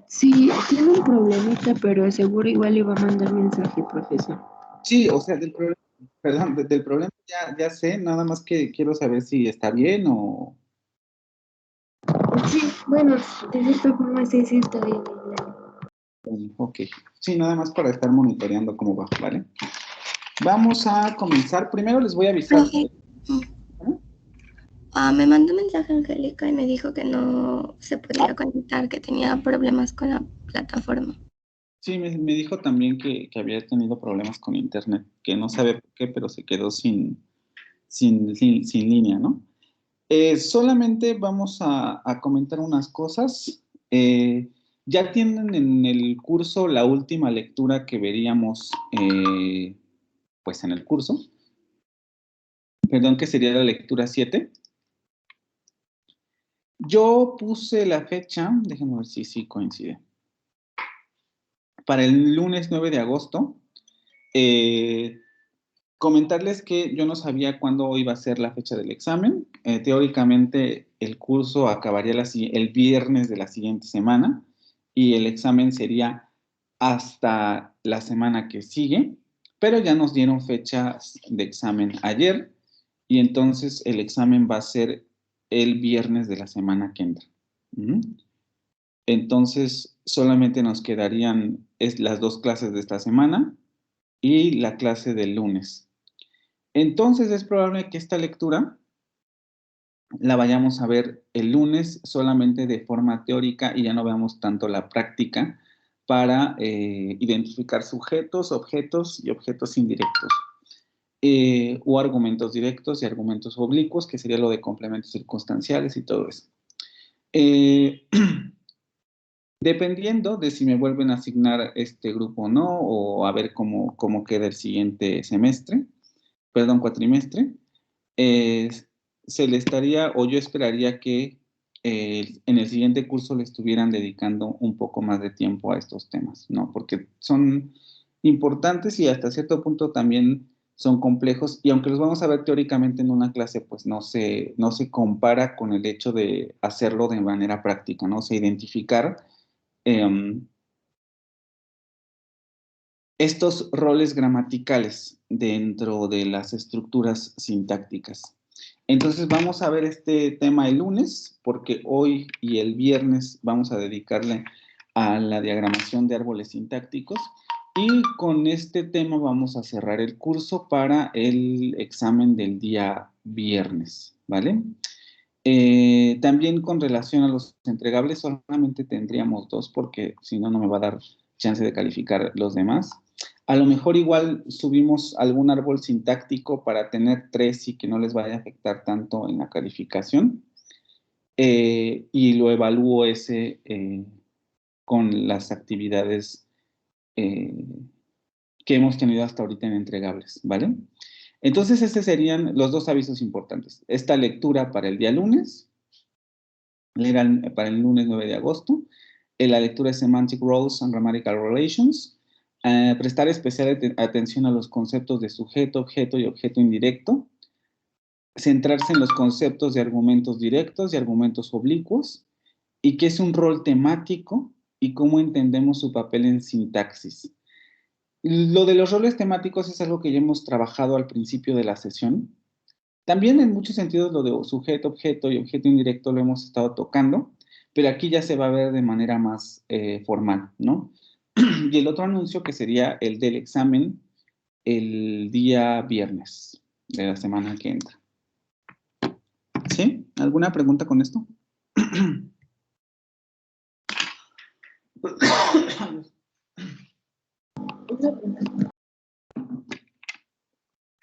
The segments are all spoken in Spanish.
Sí, tiene un problemita, pero seguro igual le va a mandar mensaje, profesor. Sí, o sea, del problema, perdón, del problema ya sé, nada más que quiero saber si está bien o... Sí, bueno, de cierta forma sí, sí está bien. Ok, sí, nada más para estar monitoreando cómo va, ¿vale? Vamos a comenzar. Primero les voy a avisar. Profe, ¿No? me mandó un mensaje Angélica y me dijo que no se podía conectar, que tenía problemas con la plataforma. Sí, me dijo también que había tenido problemas con internet, que no sabe por qué, pero se quedó sin línea, ¿no? Solamente vamos a comentar unas cosas. Ya tienen en el curso la última lectura que veríamos, pues en el curso. Perdón, que sería la lectura 7. Yo puse la fecha, déjenme ver si sí coincide. Para el lunes 9 de agosto, comentarles que yo no sabía cuándo iba a ser la fecha del examen. Teóricamente, el curso acabaría el viernes de la siguiente semana y el examen sería hasta la semana que sigue, pero ya nos dieron fechas de examen ayer y entonces el examen va a ser el viernes de la semana que entra. ¿Mm? Entonces, solamente nos quedarían las dos clases de esta semana y la clase del lunes. Entonces, es probable que esta lectura la vayamos a ver el lunes solamente de forma teórica y ya no veamos tanto la práctica para identificar sujetos, objetos y objetos indirectos. O argumentos directos y argumentos oblicuos, que sería lo de complementos circunstanciales y todo eso. Eh, Dependiendo de si me vuelven a asignar este grupo o no, o a ver cómo queda el siguiente semestre, perdón, cuatrimestre, eh, se le estaría, o yo esperaría que en el siguiente curso le estuvieran dedicando un poco más de tiempo a estos temas, ¿no? Porque son importantes y hasta cierto punto también son complejos, y aunque los vamos a ver teóricamente en una clase, pues no se compara con el hecho de hacerlo de manera práctica, ¿no? O sea, identificar estos roles gramaticales dentro de las estructuras sintácticas. Entonces vamos a ver este tema el lunes, porque hoy y el viernes vamos a dedicarle a la diagramación de árboles sintácticos, y con este tema vamos a cerrar el curso para el examen del día viernes, ¿vale? También con relación a los entregables, solamente tendríamos dos, porque si no, no me va a dar chance de calificar los demás. A lo mejor igual subimos algún árbol sintáctico para tener tres y que no les vaya a afectar tanto en la calificación. Y lo evalúo ese con las actividades eh, que hemos tenido hasta ahorita en entregables, ¿vale? Entonces, estos serían los dos avisos importantes. Esta lectura para el día lunes, leer para el lunes 9 de agosto, la lectura de Semantic Roles and Grammatical Relations, prestar especial atención a los conceptos de sujeto, objeto y objeto indirecto, centrarse en los conceptos de argumentos directos y argumentos oblicuos, y qué es un rol temático y cómo entendemos su papel en sintaxis. Lo de los roles temáticos es algo que ya hemos trabajado al principio de la sesión. También en muchos sentidos lo de sujeto, objeto y objeto indirecto lo hemos estado tocando, pero aquí ya se va a ver de manera más formal, ¿no? Y el otro anuncio que sería el del examen el día viernes de la semana que entra. ¿Sí? ¿Alguna pregunta con esto?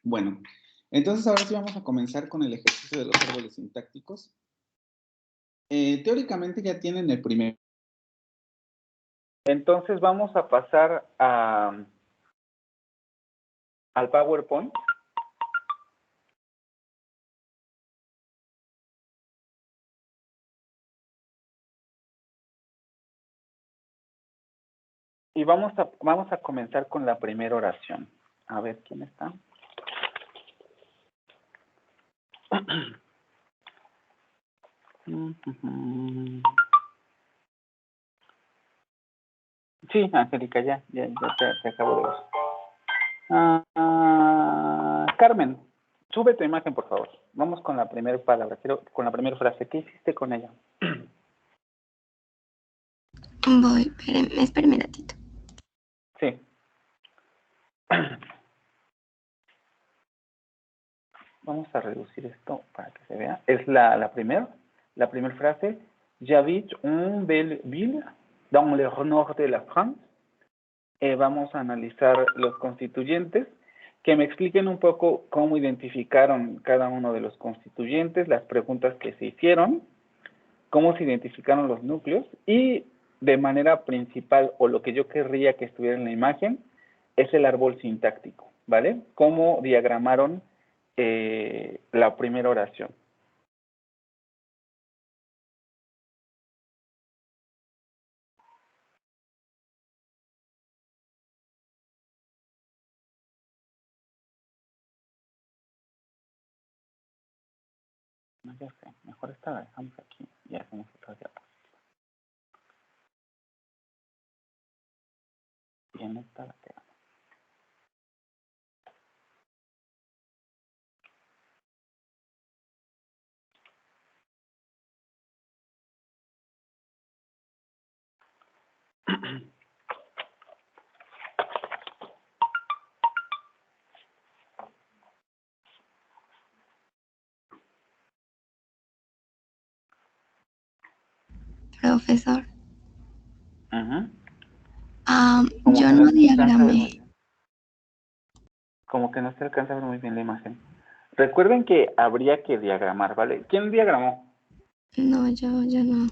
Bueno, entonces ahora sí vamos a comenzar con el ejercicio de los árboles sintácticos. Teóricamente ya tienen el primer. Entonces vamos a pasar al PowerPoint. Y vamos a comenzar con la primera oración. A ver, ¿quién está? Sí, Angélica, ya te acabo de ver. Carmen, sube tu imagen, por favor. Vamos con la primera palabra, con la primera frase. ¿Qué hiciste con ella? Voy, espérame un ratito. Sí. Vamos a reducir esto para que se vea. Es la primera frase. J'habite une belle ville dans le nord de la France. Vamos a analizar los constituyentes, que me expliquen un poco cómo identificaron cada uno de los constituyentes, las preguntas que se hicieron, cómo se identificaron los núcleos y de manera principal, o lo que yo querría que estuviera en la imagen, es el árbol sintáctico, ¿vale? Cómo diagramaron la primera oración. No, ya sé, mejor esta la dejamos aquí y hacemos otra diapositiva. Y en esta la pegamos. Profesor. Como Yo que no no se alcanza a ver muy diagramé. bien. Como que no se alcanza a ver muy bien la imagen. Recuerden que habría que diagramar, ¿vale? ¿Quién diagramó? No, yo no.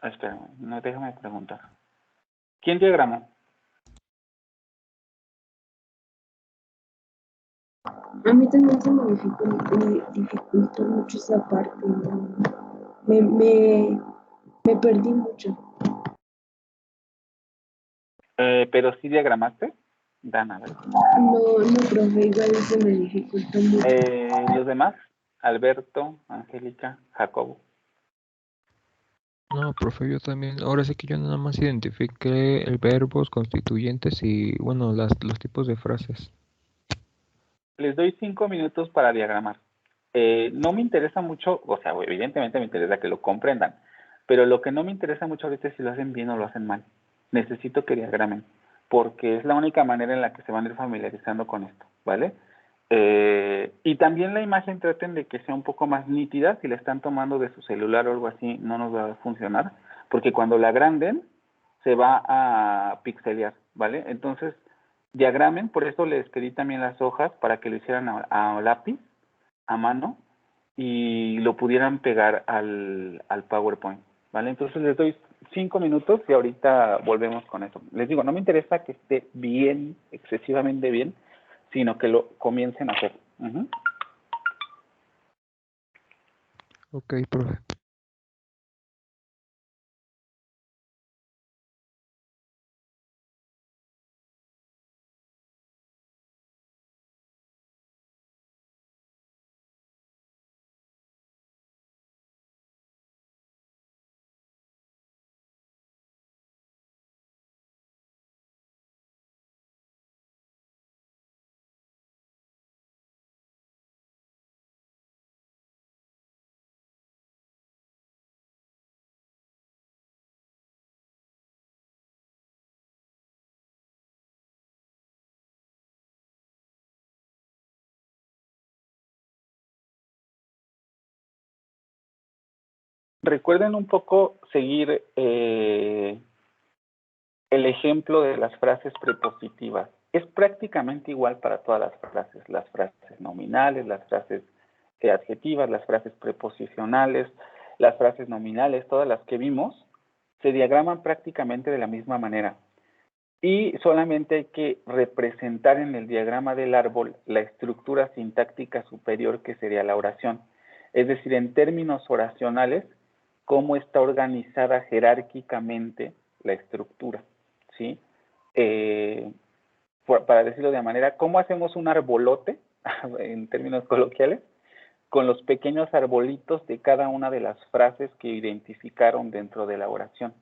Espera, no, déjame preguntar. ¿Quién diagramó? A mí también se me dificultó mucho esa parte, ¿no? Me perdí mucho. Pero sí diagramaste. Dana, ¿verdad? No, profe, igual se me dificultó mucho. Los demás, Alberto, Angélica, Jacobo. No, profe, yo también. Ahora sí que yo nada más identifiqué el verbos, constituyentes y, bueno, los tipos de frases. Les doy 5 minutos para diagramar. No me interesa mucho, o sea, evidentemente me interesa que lo comprendan, pero lo que no me interesa mucho ahorita es si lo hacen bien o lo hacen mal. Necesito que diagramen, porque es la única manera en la que se van a ir familiarizando con esto, ¿vale? Y también la imagen traten de que sea un poco más nítida. Si la están tomando de su celular o algo así, no nos va a funcionar, porque cuando la agranden, se va a pixelear, ¿vale? Entonces, diagramen, por eso les pedí también las hojas para que lo hicieran a lápiz, a mano, y lo pudieran pegar al PowerPoint, ¿vale? Entonces les doy 5 minutos y ahorita volvemos con eso. Les digo, no me interesa que esté bien, excesivamente bien, sino que lo comiencen a hacer. Ok, profe. Recuerden un poco seguir el ejemplo de las frases prepositivas. Es prácticamente igual para todas las frases nominales, las frases adjetivas, las frases preposicionales, las frases nominales, todas las que vimos, se diagraman prácticamente de la misma manera. Y solamente hay que representar en el diagrama del árbol la estructura sintáctica superior que sería la oración. Es decir, en términos oracionales, cómo está organizada jerárquicamente la estructura, ¿sí? Para decirlo de manera, ¿cómo hacemos un arbolote, en términos coloquiales, con los pequeños arbolitos de cada una de las frases que identificaron dentro de la oración?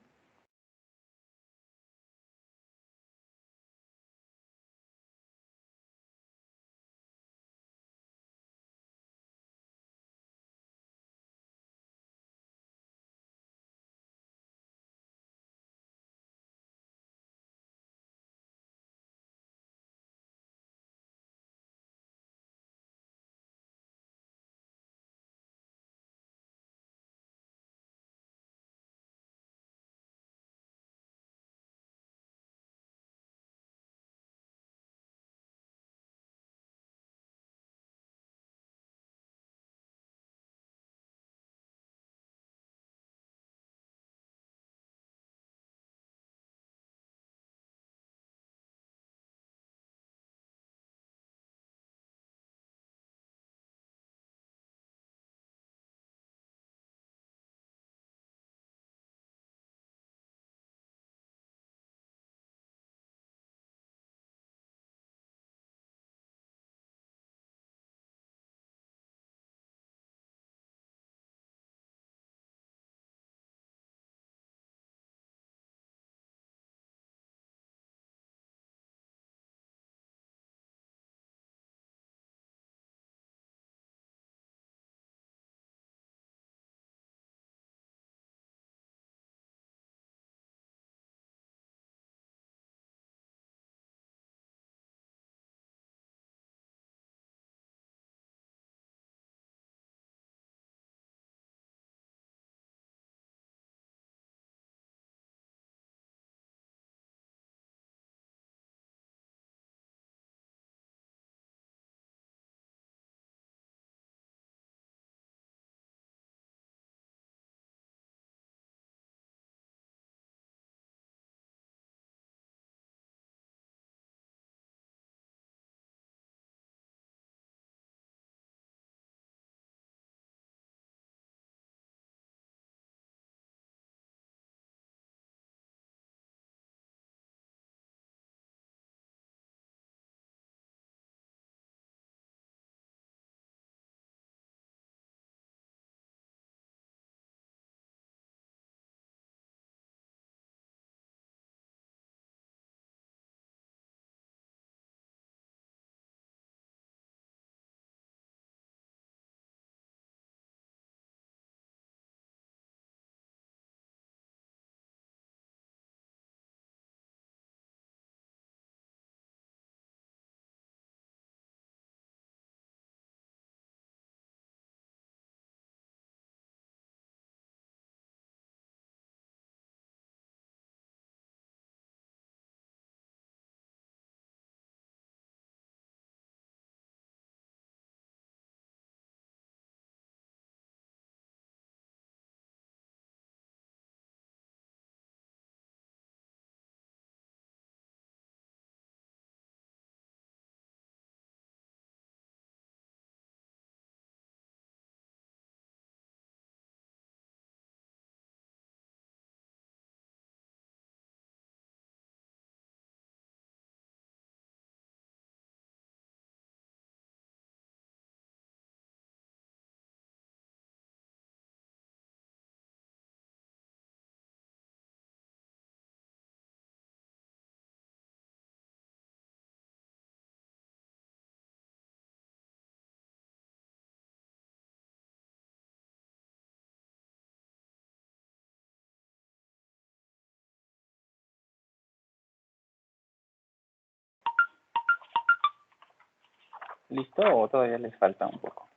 ¿Listo o todavía les falta un poco?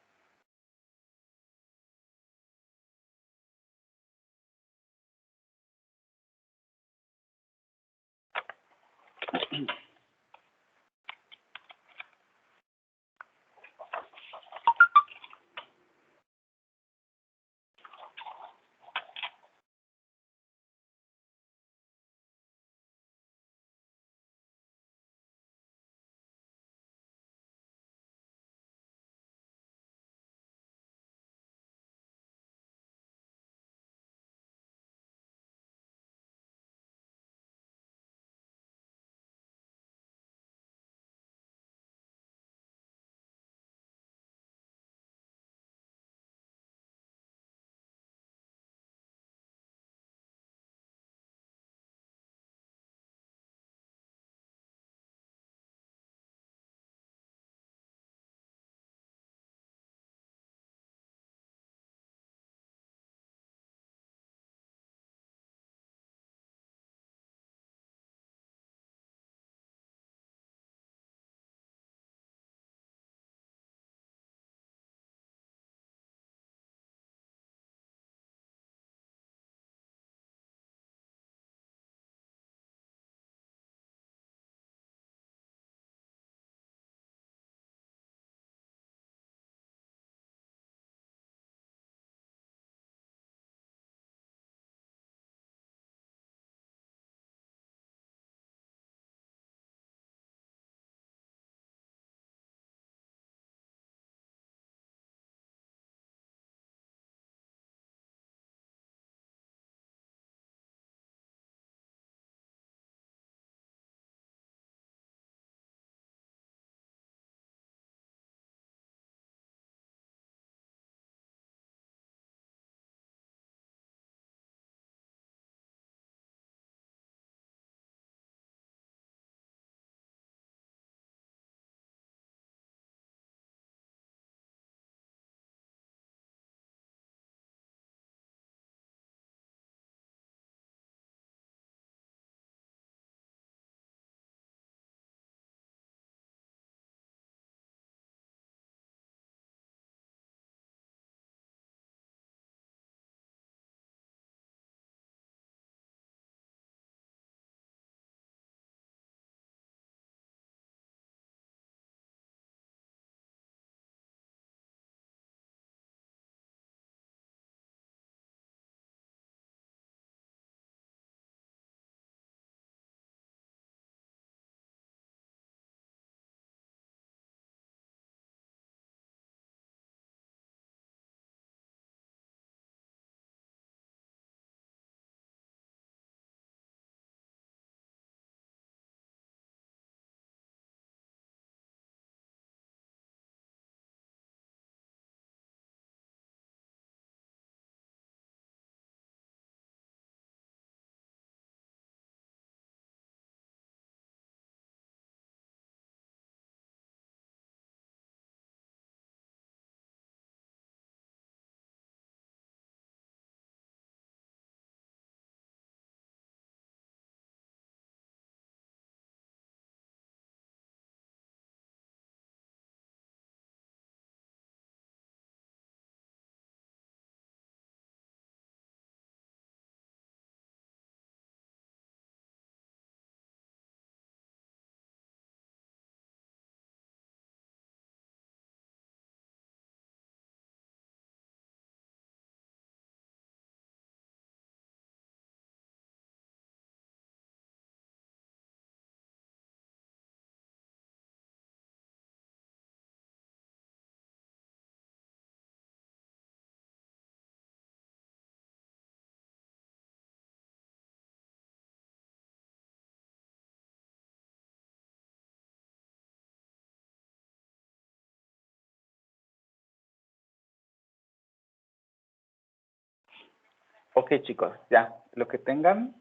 Ok, chicos, ya, lo que tengan,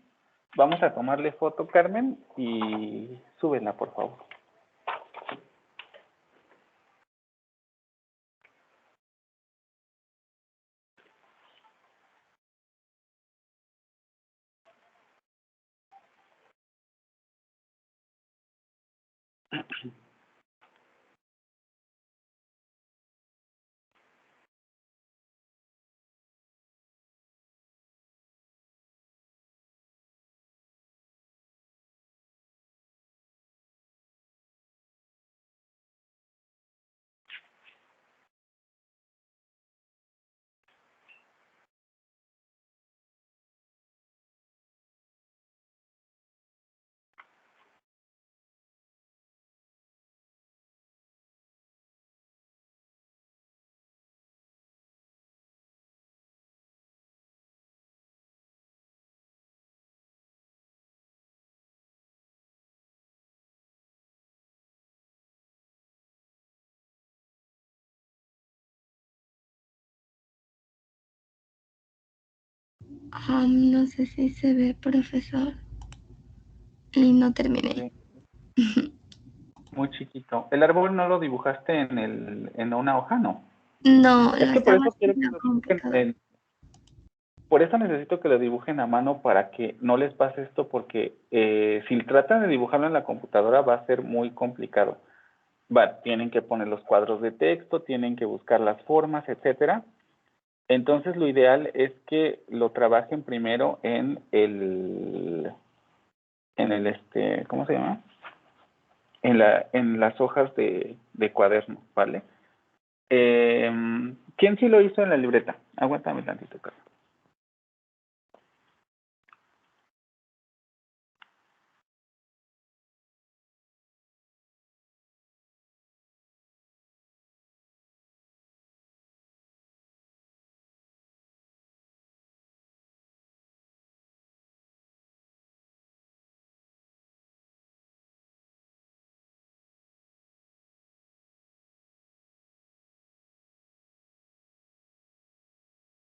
vamos a tomarle foto, Carmen, y súbenla, por favor. No sé si se ve, profesor. Y no terminé. Sí, muy chiquito. ¿El árbol no lo dibujaste en una hoja? No. No, Es lo que por estaba eso quiero haciendo que en la lo dibujen computadora. por eso necesito que lo dibujen a mano para que no les pase esto, porque si tratan de dibujarlo en la computadora va a ser muy complicado. Tienen que poner los cuadros de texto, tienen que buscar las formas, etcétera. Entonces lo ideal es que lo trabajen primero ¿cómo se llama? En las hojas de cuaderno, ¿vale? ¿Quién sí lo hizo en la libreta? Aguántame tantito, Carlos.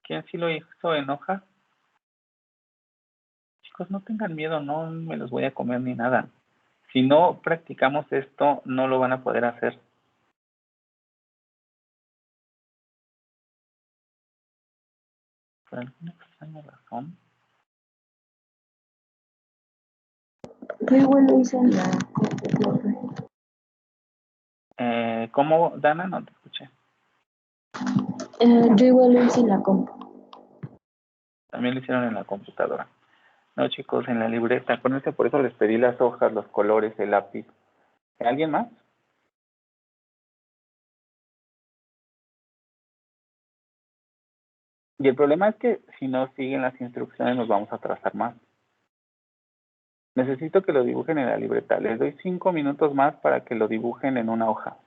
¿Quién sí lo hizo en hoja? Chicos, no tengan miedo, no me los voy a comer ni nada. Si no practicamos esto, no lo van a poder hacer. Por alguna extraña razón. Yo igual lo hice en la computadora. ¿Cómo, Dana? No te escuché. Yo igual lo hice en la compu. También lo hicieron en la computadora. No, chicos, en la libreta. Acuérdense, por eso les pedí las hojas, los colores, el lápiz. ¿Alguien más? Y el problema es que si no siguen las instrucciones nos vamos a atrasar más. Necesito que lo dibujen en la libreta. Les doy 5 minutos más para que lo dibujen en una hoja.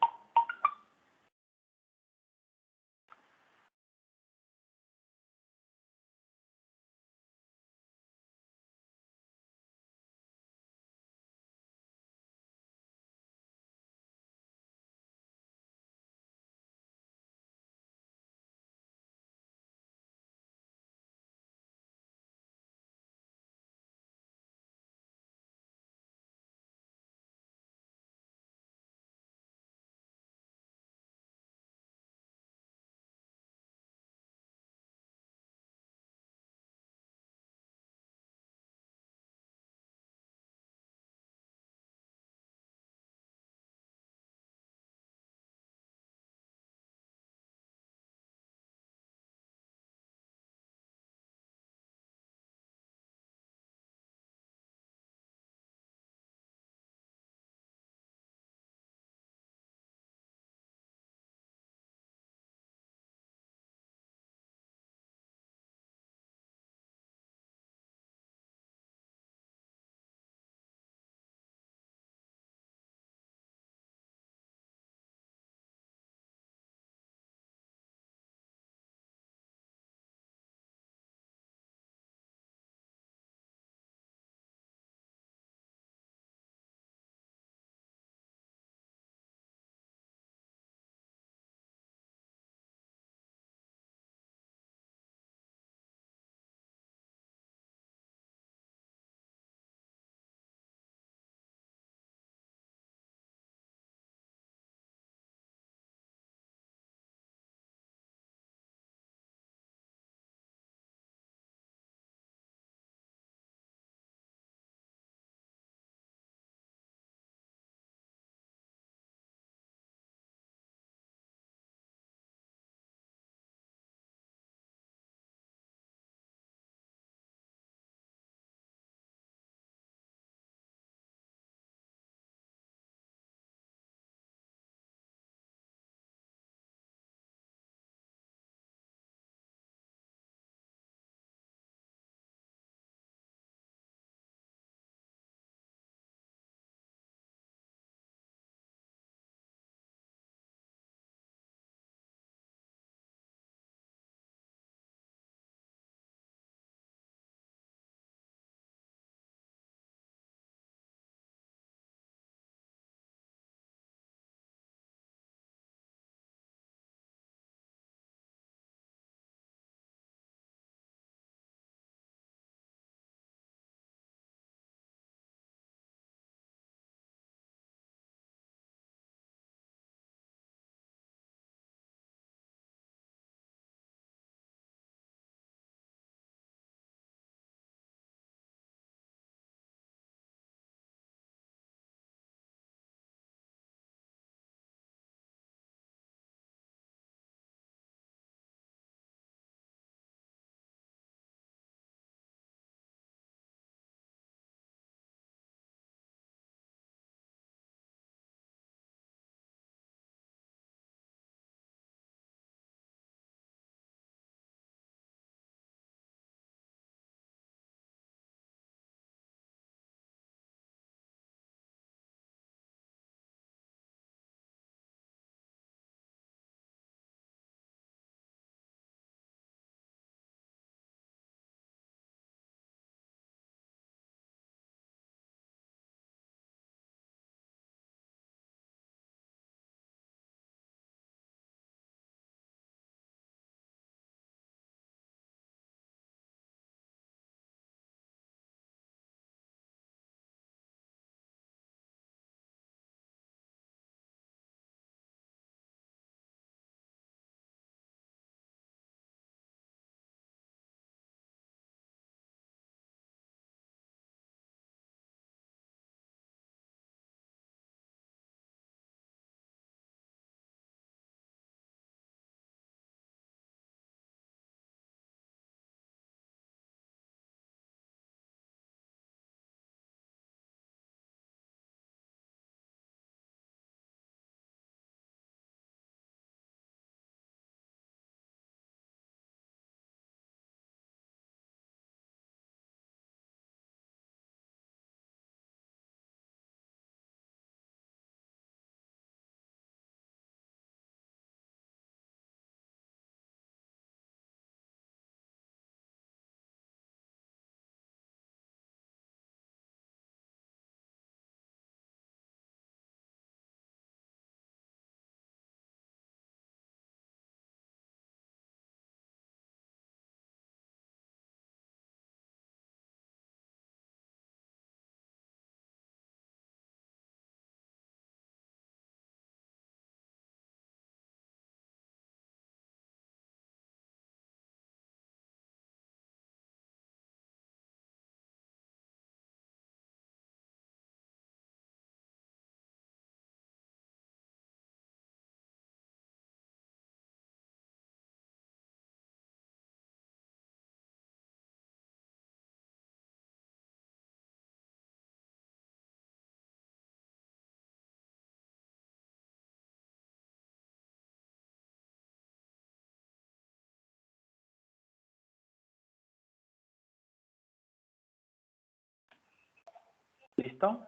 ¿Listo?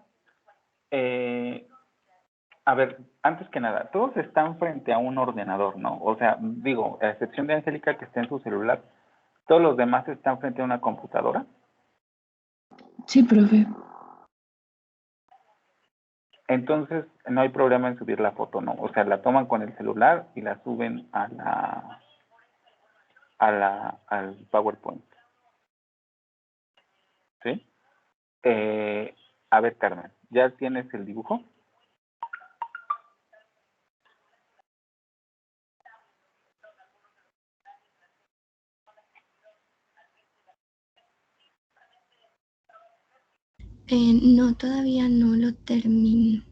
A ver, antes que nada, todos están frente a un ordenador, ¿no? O sea, digo, a excepción de Angélica que está en su celular, todos los demás están frente a una computadora. Sí, profe. Entonces, no hay problema en subir la foto, ¿no? O sea, la toman con el celular y la suben al PowerPoint. ¿Sí? A ver, Carmen, ¿ya tienes el dibujo? No, todavía no lo termino.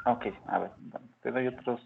Ok, a ver, te doy otros.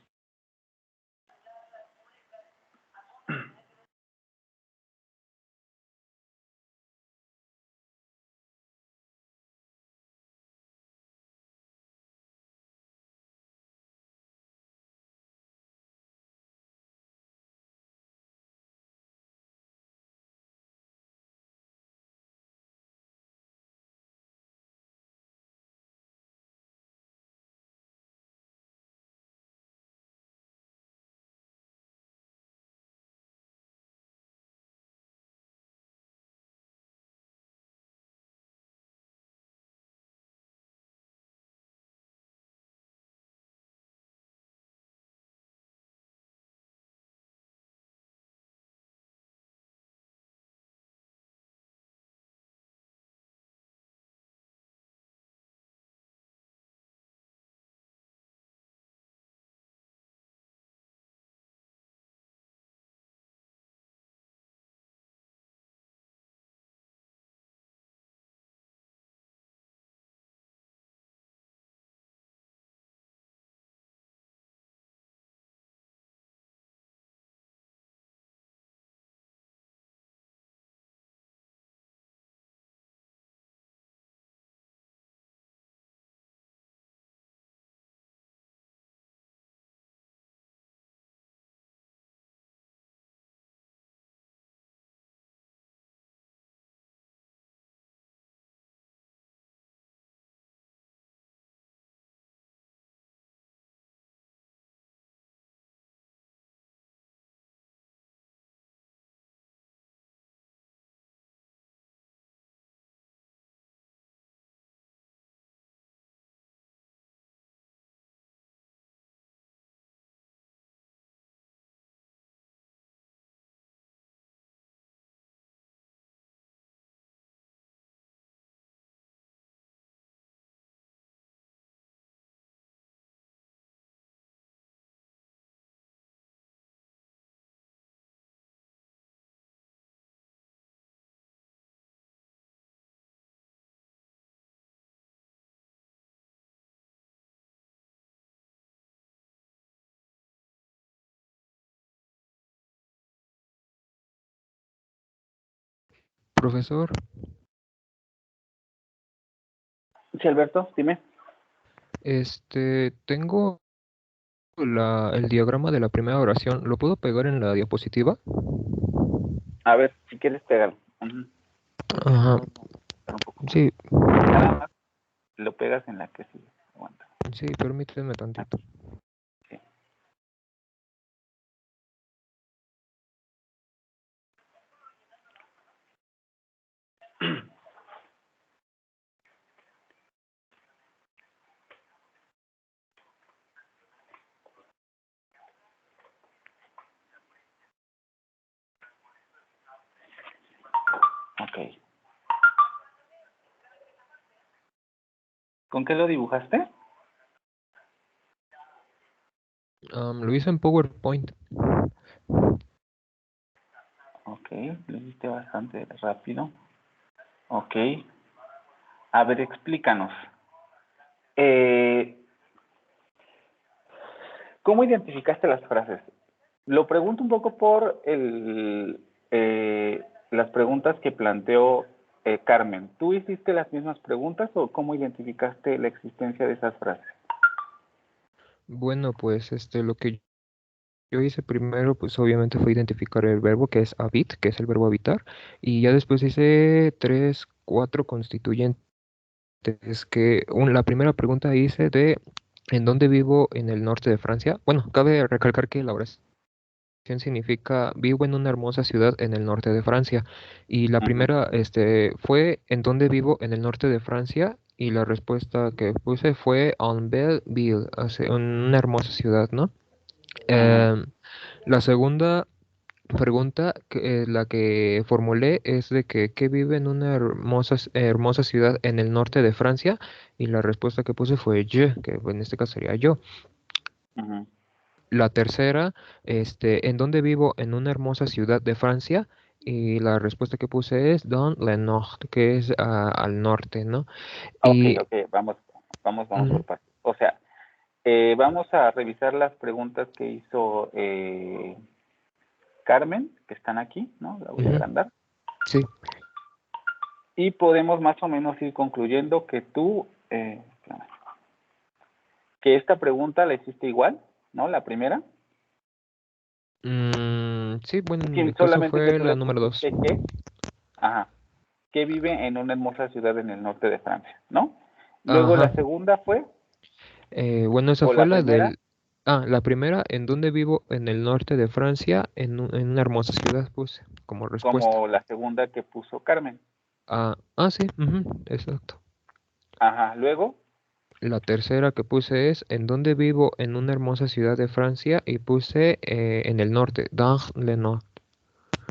Profesor, Sí, Alberto, dime. tengo el diagrama de la primera oración. ¿Lo puedo pegar en la diapositiva? A ver, si quieres pegarlo. Ajá, Un poco más. sí, Nada más lo pegas en la que sigue. Aguanta. sí, permíteme tantito. Sí. Ok. ¿Con qué lo dibujaste? Lo hice en PowerPoint. Ok, lo hiciste bastante rápido. Ok. A ver, explícanos. Eh, ¿Cómo identificaste las frases? Lo pregunto un poco por las preguntas que planteó Carmen. ¿Tú hiciste las mismas preguntas o cómo identificaste la existencia de esas frases? Bueno, pues lo que yo hice primero, pues obviamente fue identificar el verbo que es habit, que es el verbo habitar, y ya después hice 3, 4 constituyentes es que la primera pregunta hice de ¿en dónde vivo en el norte de Francia? Bueno, cabe recalcar que la oración significa vivo en una hermosa ciudad en el norte de Francia. Y la Ujú. primera fue ¿en dónde vivo en el norte de Francia? Y la respuesta que puse fue en Belleville, o sea, en una hermosa ciudad, ¿no? Ujú. Em, la segunda pregunta, la que formulé, es de que ¿qué vive en una hermosa ciudad en el norte de Francia? Y la respuesta que puse fue je, que en este caso sería yo. Ujú. La tercera, ¿en dónde vivo en una hermosa ciudad de Francia? Y la respuesta que puse es dans le nord, que es al norte, ¿no? Ok, Y ok, vamos ujú, por partes. O sea, vamos a revisar las preguntas que hizo Carmen, que están aquí, ¿no? La voy a ujú, agrandar. sí, Y podemos más o menos ir concluyendo que que esta pregunta la hiciste igual, ¿no? La primera. sí, bueno, en Sí, mi caso solamente que fue tú la le número dos. pusiste ajá, que vive en una hermosa ciudad en el norte de Francia, ¿no? Luego Ajá. la segunda fue, Bueno, esa o fue la la primera, del... Ah, la primera, ¿en dónde vivo? En el norte de Francia, en una hermosa ciudad, puse como respuesta. como la segunda que puso Carmen. Sí, ujú, exacto. Ajá, luego, La tercera que puse es ¿en dónde vivo? En una hermosa ciudad de Francia y puse en el norte, dans le nord.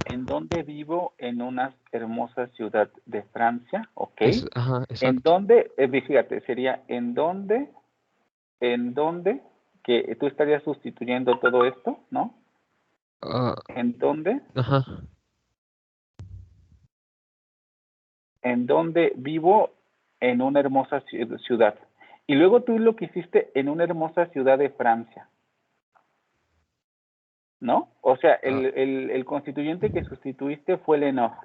¿en dónde vivo? En una hermosa ciudad de Francia, ¿ok? Ajá, ¿En exacto. dónde? Fíjate, sería en dónde, que tú estarías sustituyendo todo esto, ¿no? Ah, ¿En dónde? ajá. ¿En dónde vivo? En una hermosa ciudad. Y luego tú lo que hiciste en una hermosa ciudad de Francia, ¿no? O sea, ah, el constituyente que sustituiste fue Lenox.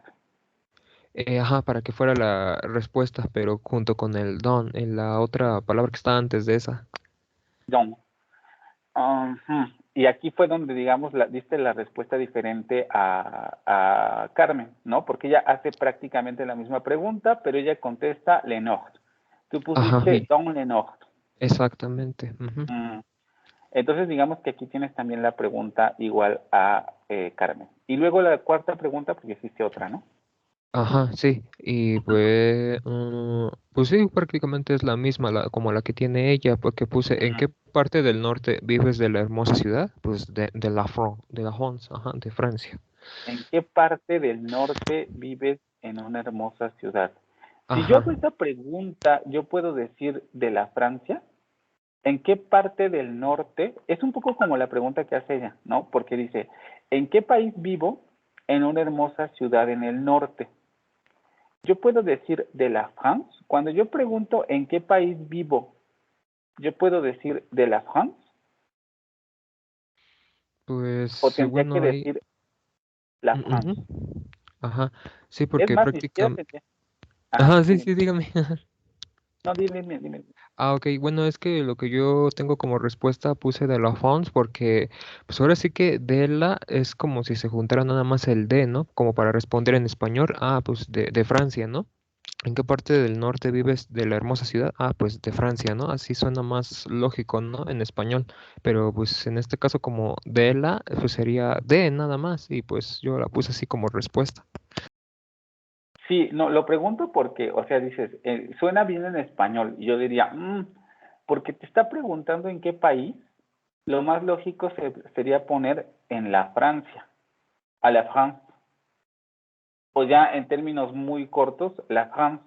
ajá, para que fuera la respuesta, pero junto con el don, en la otra palabra que está antes de esa. John. Ujú. Y aquí fue donde, digamos, diste la respuesta diferente a Carmen, ¿no? Porque ella hace prácticamente la misma pregunta, pero ella contesta Lenox. Tú Ajá, pusiste Don Lenox. exactamente. Ujú. Mm. Entonces, digamos que aquí tienes también la pregunta igual a Carmen. Y luego la cuarta pregunta, porque hiciste otra, ¿no? Ajá, sí, y pues sí, prácticamente es la misma como la que tiene ella, porque puse ¿en Ujú. qué parte del norte vives de la hermosa ciudad? Pues de la France, ajá, de Francia. ¿En qué parte del norte vives en una hermosa ciudad? Si yo Ajá, hago esa pregunta, yo puedo decir de la Francia. ¿En qué parte del norte? Es un poco como la pregunta que hace ella, ¿no? Porque dice, ¿en qué país vivo? En una hermosa ciudad en el norte. Yo puedo decir de la France. Cuando yo pregunto en qué país vivo, yo puedo decir de la France pues o sí, tendría que bueno, ahí, decir la France. ujú, ajá, sí, Es porque más, ni siquiera prácticamente, tendría. Ajá, ajá, sí, dime. sí, dígame. No, dime. Ok, bueno, es que lo que yo tengo como respuesta puse de la Fons porque, pues ahora sí que de la es como si se juntara nada más el de, ¿no? Como para responder en español, pues de Francia, ¿no? ¿En qué parte del norte vives de la hermosa ciudad? Pues de Francia, ¿no? Así suena más lógico, ¿no? En español, pero pues en este caso como de la, pues sería de nada más y pues yo la puse así como respuesta. Sí, no, lo pregunto porque, o sea, dices, suena bien en español. Y yo diría, porque te está preguntando en qué país, lo más lógico sería poner en la Francia, a la France, o ya en términos muy cortos, la France.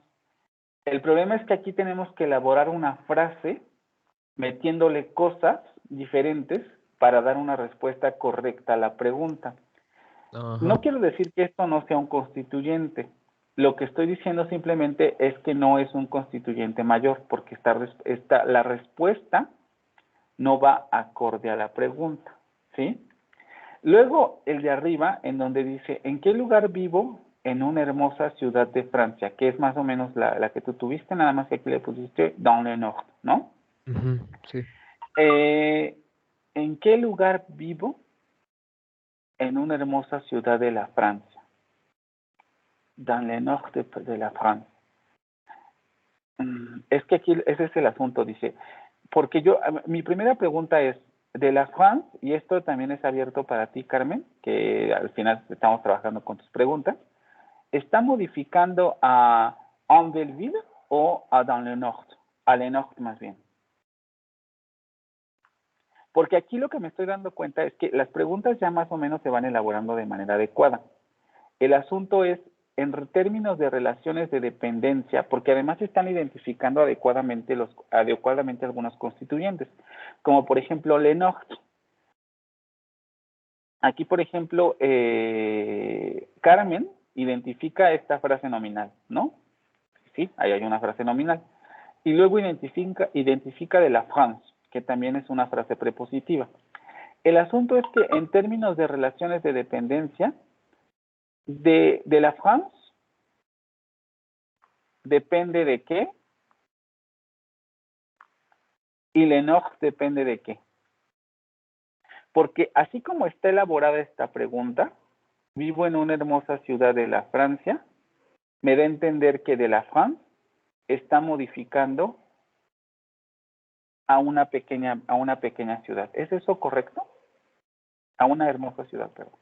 El problema es que aquí tenemos que elaborar una frase metiéndole cosas diferentes para dar una respuesta correcta a la pregunta. Ajá. No quiero decir que esto no sea un constituyente. Lo que estoy diciendo simplemente es que no es un constituyente mayor, porque la respuesta no va acorde a la pregunta, ¿sí? Luego, el de arriba, en donde dice, ¿en qué lugar vivo? En una hermosa ciudad de Francia, que es más o menos la que tú tuviste, nada más que aquí le pusiste dans le nord, ¿no? Ujú, sí. Eh, ¿En qué lugar vivo? En una hermosa ciudad de la Francia, dans le nord de la France. Es que aquí ese es el asunto, dice. Porque mi primera pregunta es, de la France, y esto también es abierto para ti, Carmen, que al final estamos trabajando con tus preguntas, ¿está modificando a en Belleville o a dans le Nord? A le Nord más bien. Porque aquí lo que me estoy dando cuenta es que las preguntas ya más o menos se van elaborando de manera adecuada. El asunto es, en términos de relaciones de dependencia, porque además se están identificando adecuadamente algunos constituyentes, como por ejemplo le Nord. Aquí, por ejemplo, Carmen identifica esta frase nominal, ¿no? Sí, ahí hay una frase nominal. Y luego identifica de la France, que también es una frase prepositiva. El asunto es que en términos de relaciones de dependencia, de la France, depende de qué, y le Nord depende de qué. Porque así como está elaborada esta pregunta, vivo en una hermosa ciudad de la Francia, me da a entender que de la France está modificando a una pequeña ciudad. ¿Es eso correcto? A una hermosa ciudad, perdón.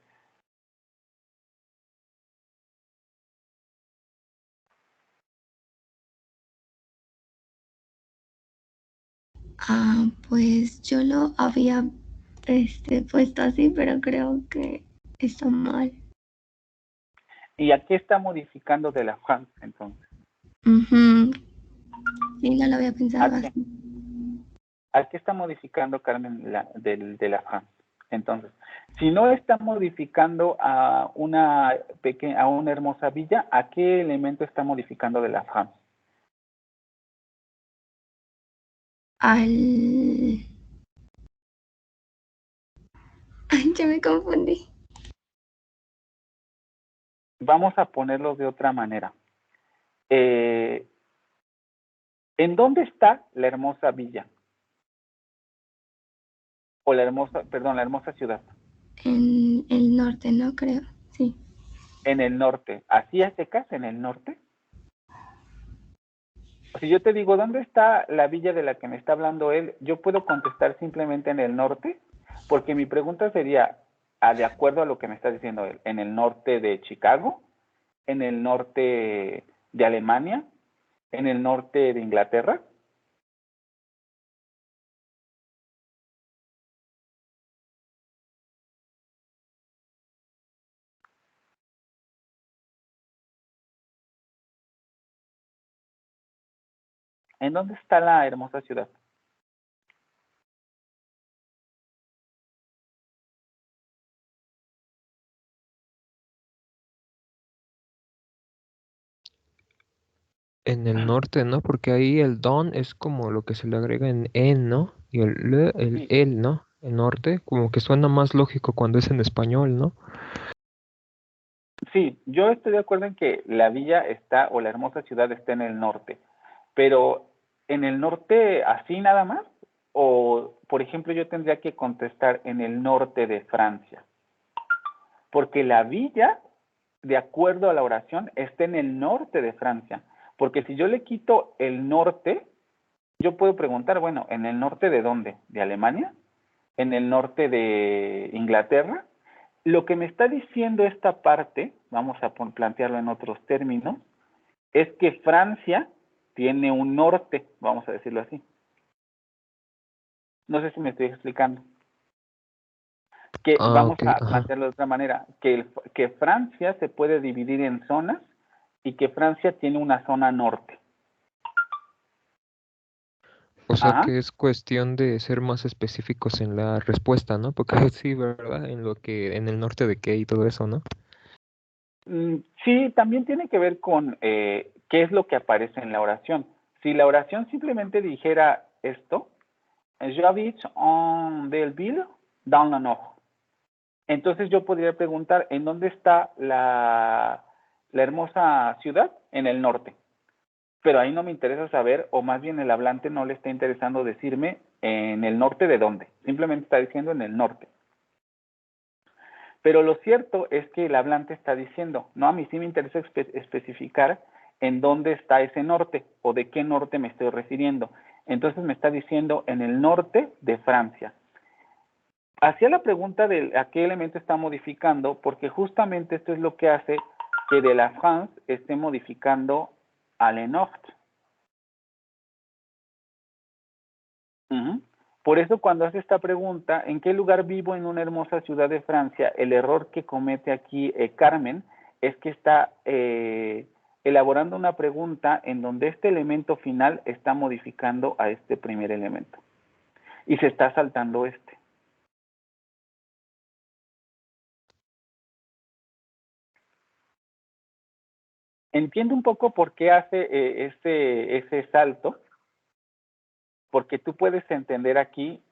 Pues yo lo había puesto así, pero creo que está mal. ¿Y a qué está modificando de la France, entonces? Sí, no lo había pensado así. ¿A qué está modificando, Carmen, de la France? Entonces, si no está modificando a una hermosa villa, ¿a qué elemento está modificando de la France? Ay, ya me confundí. Vamos a ponerlo de otra manera. ¿En dónde está la hermosa villa? O la hermosa ciudad. En el norte, ¿no? Creo, sí. En el norte. ¿Así a secas en el norte? Si yo te digo, ¿dónde está la villa de la que me está hablando él? Yo puedo contestar simplemente en el norte, porque mi pregunta sería, de acuerdo a lo que me está diciendo él, ¿en el norte de Chicago? ¿En el norte de Alemania? ¿En el norte de Inglaterra? ¿En dónde está la hermosa ciudad? En el norte, ¿no? Porque ahí el don es como lo que se le agrega en, ¿no? Y Sí, el, ¿no? El norte, como que suena más lógico cuando es en español, ¿no? sí, yo estoy de acuerdo en que la villa está, o la hermosa ciudad está en el norte, pero ¿en el norte así nada más? O, por ejemplo, yo tendría que contestar en el norte de Francia, porque la villa, de acuerdo a la oración, está en el norte de Francia, porque si yo le quito el norte, yo puedo preguntar, bueno, ¿en el norte de dónde? ¿De Alemania? ¿En el norte de Inglaterra? Lo que me está diciendo esta parte, vamos a plantearlo en otros términos, es que Francia tiene un norte, vamos a decirlo así. No sé si me estoy explicando. Que vamos Ok, a ajá. plantearlo de otra manera, que Francia se puede dividir en zonas y que Francia tiene una zona norte. O sea Ajá. que es cuestión de ser más específicos en la respuesta, ¿no? Porque sí, ¿verdad? En el norte de qué y todo eso, ¿no? Sí, también tiene que ver con qué es lo que aparece en la oración. Si la oración simplemente dijera esto, j'habite en Belleville, dans le Nord. Entonces yo podría preguntar, ¿en dónde está la hermosa ciudad? En el norte. Pero ahí no me interesa saber, o más bien el hablante no le está interesando decirme en el norte de dónde. Simplemente está diciendo en el norte. Pero lo cierto es que el hablante está diciendo, no, a mí sí me interesa especificar en dónde está ese norte o de qué norte me estoy refiriendo. Entonces me está diciendo en el norte de Francia. Hacía la pregunta de a qué elemento está modificando, porque justamente esto es lo que hace que de la France esté modificando a Le Nord. Por eso cuando hace esta pregunta, ¿en qué lugar vivo en una hermosa ciudad de Francia? El error que comete aquí Carmen es que está elaborando una pregunta en donde este elemento final está modificando a este primer elemento. Y se está saltando este. Entiendo un poco por qué hace ese salto, porque tú puedes entender aquí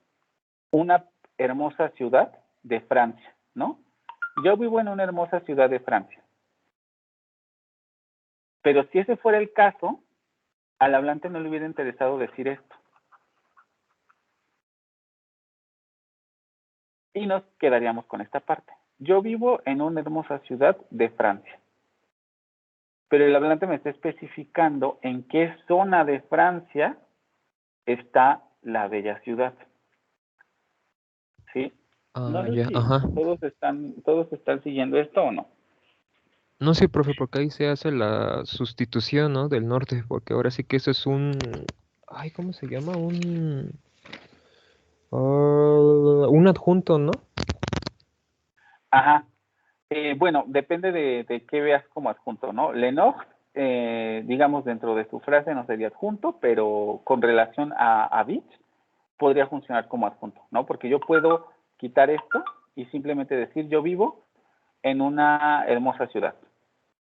una hermosa ciudad de Francia, ¿no? Yo vivo en una hermosa ciudad de Francia. Pero si ese fuera el caso, al hablante no le hubiera interesado decir esto. Y nos quedaríamos con esta parte. Yo vivo en una hermosa ciudad de Francia. Pero el hablante me está especificando en qué zona de Francia está la bella ciudad. ¿Sí? No sé Ya, si ajá. todos están siguiendo esto o no. No, sí, profe, porque ahí se hace la sustitución, ¿no? Del norte, porque ahora sí que eso es un... Ay, ¿cómo se llama? Un adjunto, ¿no? Ajá. Bueno, depende de qué veas como adjunto, ¿no? Le Nord, digamos, dentro de su frase no sería adjunto, pero con relación a bit, podría funcionar como adjunto, ¿no? Porque yo puedo quitar esto y simplemente decir yo vivo en una hermosa ciudad,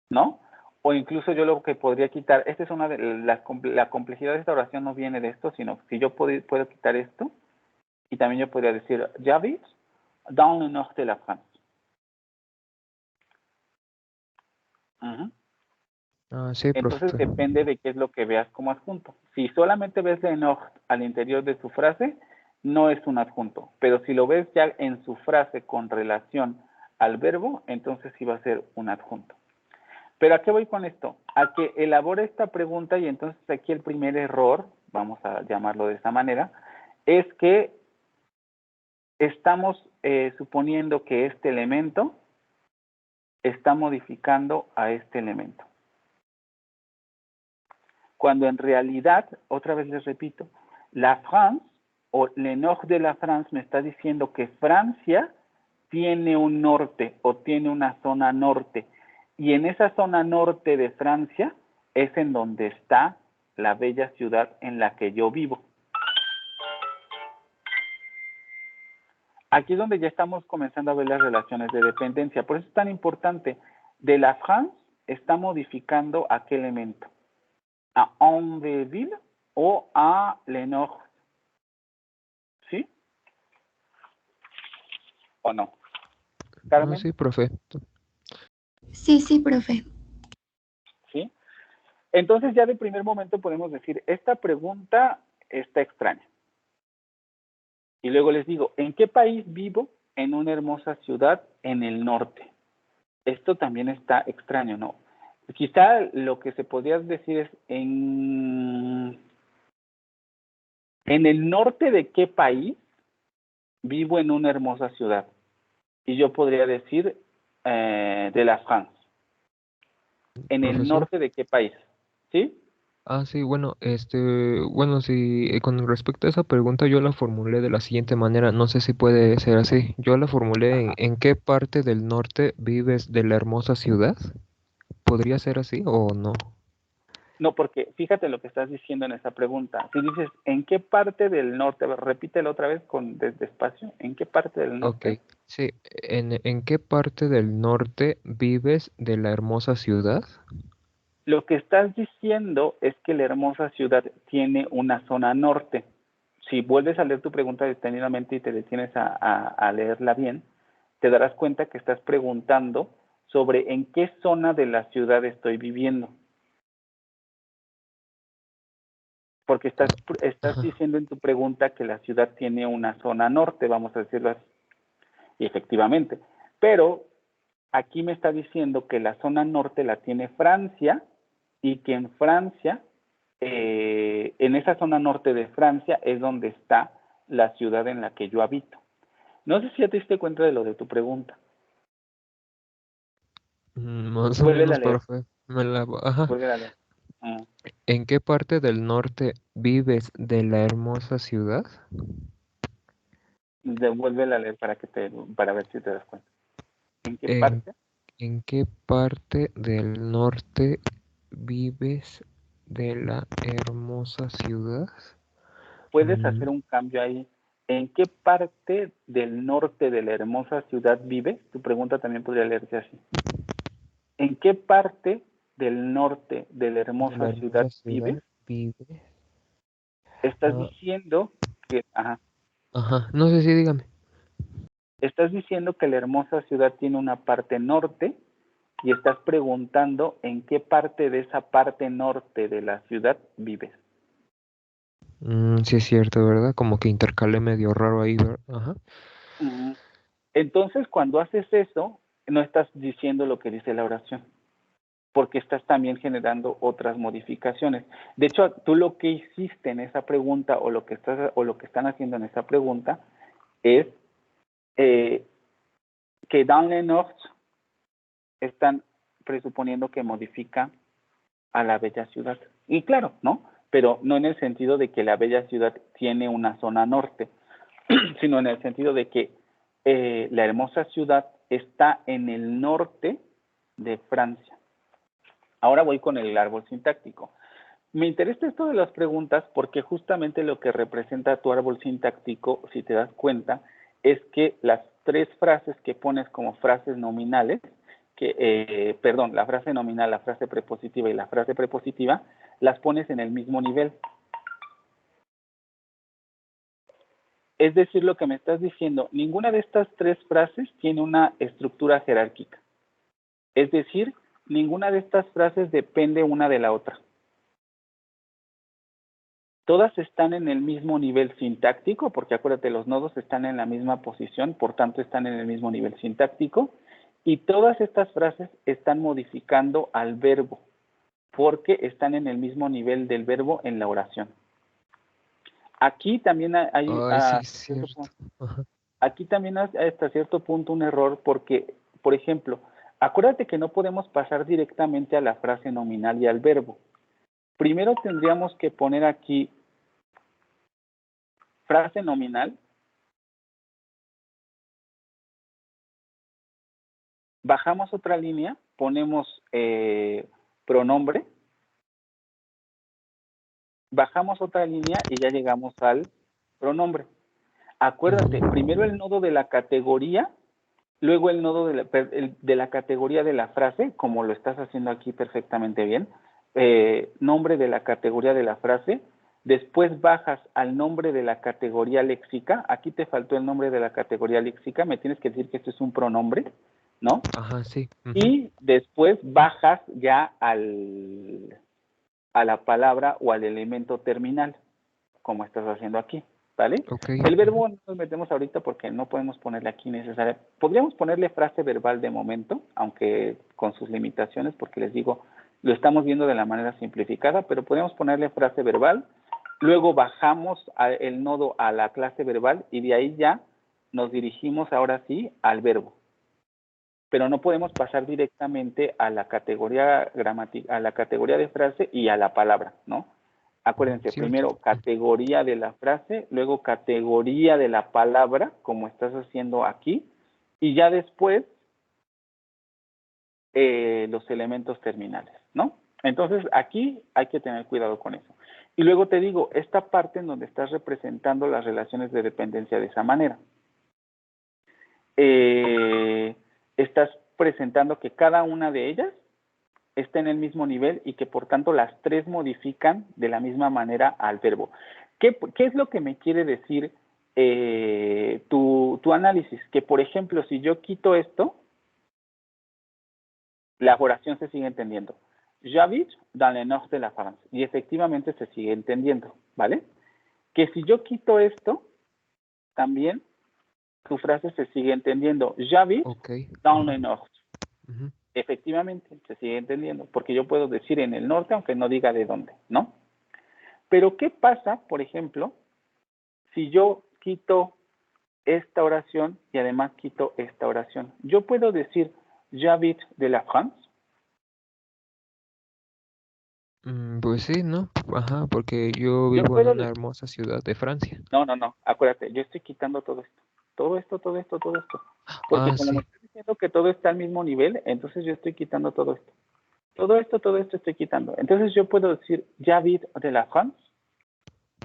¿no? O incluso yo lo que podría quitar, esta es una de la complejidad de esta oración no viene de esto, sino que yo puedo quitar esto y también yo podría decir j'habite dans le nord de la France. Sí, Entonces profe. depende de qué es lo que veas como adjunto. Si solamente ves le nord al interior de su frase, no es un adjunto. Pero si lo ves ya en su frase con relación al verbo, entonces sí va a ser un adjunto. Pero ¿a qué voy con esto? A que elabore esta pregunta y entonces aquí el primer error, vamos a llamarlo de esta manera, es que estamos suponiendo que este elemento está modificando a este elemento. Cuando en realidad, otra vez les repito, la France o le nord de la France me está diciendo que Francia tiene un norte o tiene una zona norte. Y en esa zona norte de Francia es en donde está la bella ciudad en la que yo vivo. Aquí es donde ya estamos comenzando a ver las relaciones de dependencia. Por eso es tan importante. De la France está modificando a qué elemento. A Onveville o a Le Nord. ¿Sí? ¿O no? Carmen. Sí, profe. Sí, profe. ¿Sí? Entonces ya de primer momento podemos decir, esta pregunta está extraña. Y luego les digo, ¿en qué país vivo? En una hermosa ciudad en el norte. Esto también está extraño, ¿no? Quizá lo que se podría decir es en el norte de qué país vivo en una hermosa ciudad. Y yo podría decir de la France. ¿En el Profesor. norte de qué país? ¿Sí? Sí, bueno, bueno, sí, con respecto a esa pregunta yo la formulé de la siguiente manera, no sé si puede ser así. Yo la formulé en qué parte del norte vives de la hermosa ciudad. ¿Podría ser así o no? No, porque fíjate lo que estás diciendo en esa pregunta. Si dices, ¿en qué parte del norte? A ver, repítelo otra vez despacio. ¿En qué parte del Ok, norte? sí, ¿en qué parte del norte vives de la hermosa ciudad? Lo que estás diciendo es que la hermosa ciudad tiene una zona norte. Si vuelves a leer tu pregunta detenidamente y te detienes a leerla bien, te darás cuenta que estás preguntando sobre en qué zona de la ciudad estoy viviendo. Porque estás Ajá. diciendo en tu pregunta que la ciudad tiene una zona norte, vamos a decirlo así. Y efectivamente. Pero aquí me está diciendo que la zona norte la tiene Francia y que en Francia, en esa zona norte de Francia, es donde está la ciudad en la que yo habito. No sé si ya te diste cuenta de lo de tu pregunta. Más o Vuélvela a menos, leer, profe. Ajá. vuélvela a leer. Mm. ¿En qué parte del norte vives de la hermosa ciudad? Vuélvela a leer para ver si te das cuenta. ¿En qué ¿En, parte? en qué parte del norte vives de la hermosa ciudad? Puedes Mm, hacer un cambio ahí. ¿En qué parte del norte de la hermosa ciudad vives? Tu pregunta también podría leerse así. ¿En qué parte del norte de la de la hermosa ciudad hermosa vives? ciudad vives. Estás Ah, diciendo que, ajá, no sé si dígame. estás diciendo que la hermosa ciudad tiene una parte norte y estás preguntando en qué parte de esa parte norte de la ciudad vives. Sí es cierto, ¿verdad? Como que intercalé medio raro ahí, ¿verdad? Ajá. Ujú. Entonces, cuando haces eso, no estás diciendo lo que dice la oración, porque estás también generando otras modificaciones. De hecho, tú lo que hiciste en esa pregunta o lo que están haciendo en esa pregunta es que dans le nord están presuponiendo que modifica a la bella ciudad. Y claro, ¿no? Pero no en el sentido de que la bella ciudad tiene una zona norte, sino en el sentido de que la hermosa ciudad está en el norte de Francia. Ahora voy con el árbol sintáctico. Me interesa esto de las preguntas porque justamente lo que representa tu árbol sintáctico, si te das cuenta, es que las tres frases que pones como frases nominales, la frase nominal, la frase prepositiva y la frase prepositiva, las pones en el mismo nivel. Es decir, lo que me estás diciendo, ninguna de estas tres frases tiene una estructura jerárquica. Es decir, ninguna de estas frases depende una de la otra. Todas están en el mismo nivel sintáctico, porque acuérdate, los nodos están en la misma posición, por tanto están en el mismo nivel sintáctico, y todas estas frases están modificando al verbo, porque están en el mismo nivel del verbo en la oración. Aquí también hay Ay, sí es cierto. Ajá. aquí también hay hasta cierto punto un error porque, por ejemplo, acuérdate que no podemos pasar directamente a la frase nominal y al verbo. Primero tendríamos que poner aquí frase nominal, bajamos otra línea, ponemos pronombre, bajamos otra línea y ya llegamos al pronombre. Acuérdate, primero el nodo de la categoría, luego el nodo de la categoría de la frase, como lo estás haciendo aquí perfectamente bien, nombre de la categoría de la frase, después bajas al nombre de la categoría léxica, aquí te faltó el nombre de la categoría léxica, me tienes que decir que esto es un pronombre, ¿no? Ajá, sí. Y después bajas ya a la palabra o al elemento terminal, como estás haciendo aquí, ¿vale? Ok. El verbo no nos metemos ahorita porque no podemos ponerle aquí necesaria. Podríamos ponerle frase verbal de momento, aunque con sus limitaciones, porque les digo, lo estamos viendo de la manera simplificada, pero podríamos ponerle frase verbal, luego bajamos el nodo a la clase verbal y de ahí ya nos dirigimos ahora sí al verbo. Pero no podemos pasar directamente a la categoría a la categoría de frase y a la palabra, ¿no? Acuérdense, Cierto. primero categoría de la frase, luego categoría de la palabra, como estás haciendo aquí, y ya después los elementos terminales, ¿no? Entonces, aquí hay que tener cuidado con eso. Y luego te digo, esta parte en donde estás representando las relaciones de dependencia de esa manera. Estás presentando que cada una de ellas está en el mismo nivel y que por tanto las tres modifican de la misma manera al verbo. ¿Qué es lo que me quiere decir tu análisis? Que por ejemplo, si yo quito esto, la oración se sigue entendiendo. J'habite dans le nord de la France. Y efectivamente se sigue entendiendo, ¿vale? Que si yo quito esto, también tu frase se sigue entendiendo. J'habite Ok. dans le nord. Efectivamente, se sigue entendiendo, porque yo puedo decir en el norte, aunque no diga de dónde, ¿no? Pero, ¿qué pasa, por ejemplo, si yo quito esta oración y además quito esta oración? Yo puedo decir j'habite de la France. Pues sí, ¿no? Ajá, porque yo Yo vivo en puedo una decir, hermosa ciudad de Francia. no, acuérdate, yo estoy quitando todo esto. Todo esto, todo esto, todo esto. Porque Ah, como me sí. estás diciendo que todo está al mismo nivel, entonces yo estoy quitando todo esto. Todo esto estoy quitando. Entonces yo puedo decir j'habite de la France.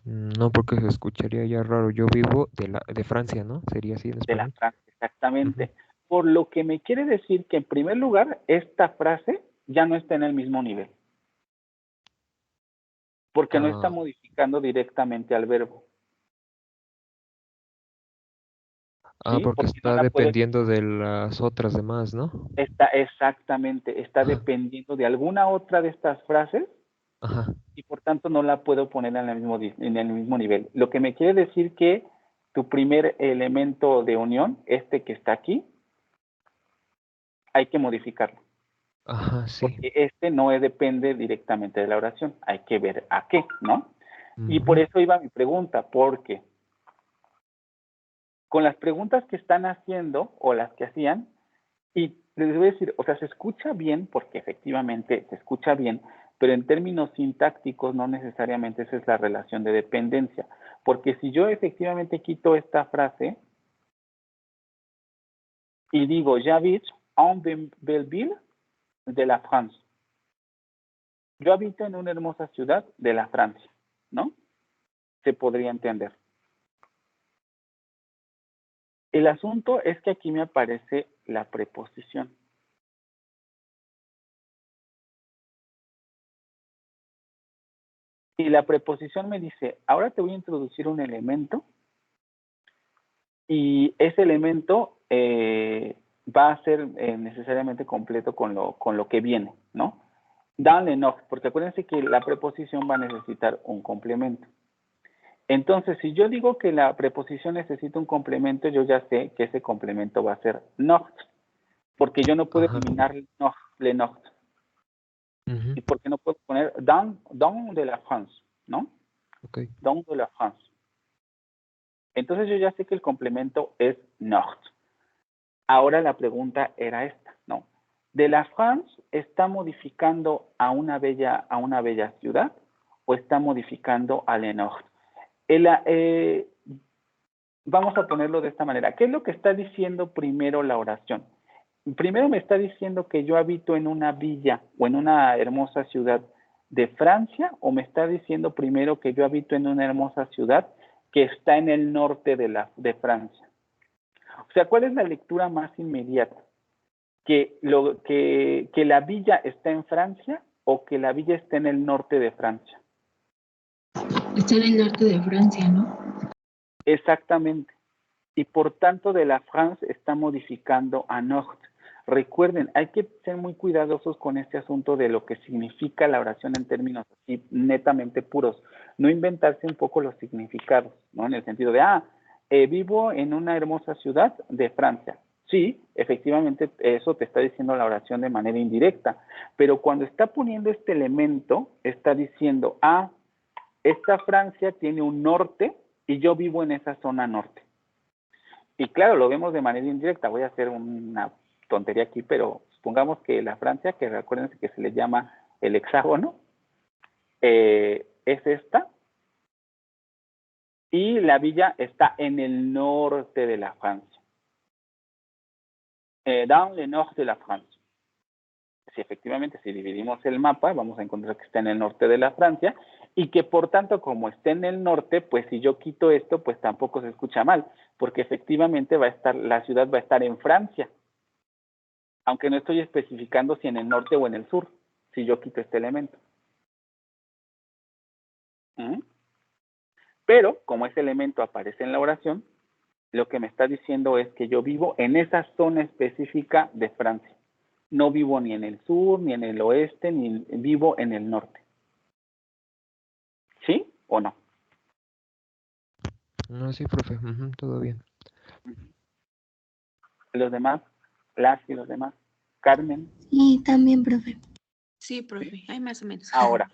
No, porque se escucharía ya raro. Yo vivo de Francia, ¿no? Sería así en De la español. frase, Ujú. exactamente. Por lo que me quiere decir que en primer lugar, esta frase ya no está en el mismo nivel, porque no está Ah, modificando directamente al verbo, ¿sí? porque Porque no está la puedo, dependiendo de las otras demás, ¿no? está exactamente, está Ajá, dependiendo de alguna otra de estas frases ajá. y por tanto no la puedo poner en el mismo nivel. Lo que me quiere decir que tu primer elemento de unión, este que está aquí, hay que modificarlo. Ajá, sí. Porque este no depende directamente de la oración, hay que ver a qué, ¿no? Y por Ujú. eso iba mi pregunta, porque con las preguntas que están haciendo o las que hacían, y les voy a decir, o sea, se escucha bien, porque efectivamente se escucha bien, pero en términos sintácticos no necesariamente esa es la relación de dependencia, porque si yo efectivamente quito esta frase y digo, j'habite en Belleville de la France, yo habito en una hermosa ciudad de la Francia, ¿no? Se podría entender. El asunto es que aquí me aparece la preposición. Y la preposición me dice, ahora te voy a introducir un elemento y ese elemento va a ser necesariamente completo con lo que viene, ¿no? Dans le noch, porque acuérdense que la preposición va a necesitar un complemento. Entonces, si yo digo que la preposición necesita un complemento, yo ya sé que ese complemento va a ser noch, porque yo no puedo Ajá. eliminar le noch. Ujú. ¿Y por qué no puedo poner dans de la France? ¿No? Ok. Dans de la France. Entonces yo ya sé que el complemento es Nord. Ahora la pregunta era esta, ¿no? ¿De la France está modificando a una bella ciudad o está modificando a Le Nord? Vamos a ponerlo de esta manera. ¿Qué es lo que está diciendo primero la oración? Primero me está diciendo que yo habito en una villa o en una hermosa ciudad de Francia, o me está diciendo primero que yo habito en una hermosa ciudad que está en el norte de Francia. O sea, ¿cuál es la lectura más inmediata? ¿Que la villa está en Francia o que la villa está en el norte de Francia? Está en el norte de Francia, ¿no? Exactamente. Y por tanto de la France está modificando a Nord. Recuerden, hay que ser muy cuidadosos con este asunto de lo que significa la oración en términos así netamente puros. No inventarse un poco los significados, ¿no? En el sentido de, vivo en una hermosa ciudad de Francia. Sí, efectivamente eso te está diciendo la oración de manera indirecta, pero cuando está poniendo este elemento, está diciendo, esta Francia tiene un norte y yo vivo en esa zona norte. Y claro, lo vemos de manera indirecta. Voy a hacer una tontería aquí, pero supongamos que la Francia, que recuérdense que se le llama el hexágono, es esta, y la villa está en el norte de la Francia. Dans le nord de la France. Si efectivamente, si dividimos el mapa, vamos a encontrar que está en el norte de la Francia, y que por tanto, como está en el norte, pues si yo quito esto, pues tampoco se escucha mal, porque efectivamente la ciudad va a estar en Francia, aunque no estoy especificando si en el norte o en el sur, si yo quito este elemento. Pero, como ese elemento aparece en la oración, lo que me está diciendo es que yo vivo en esa zona específica de Francia. No vivo ni en el sur, ni en el oeste, ni vivo en el norte. ¿Sí o no? No, sí, profe. Todo bien. Los demás, las y los demás. Carmen. Sí, también, profe. Sí, profe, hay más o menos. Ahora,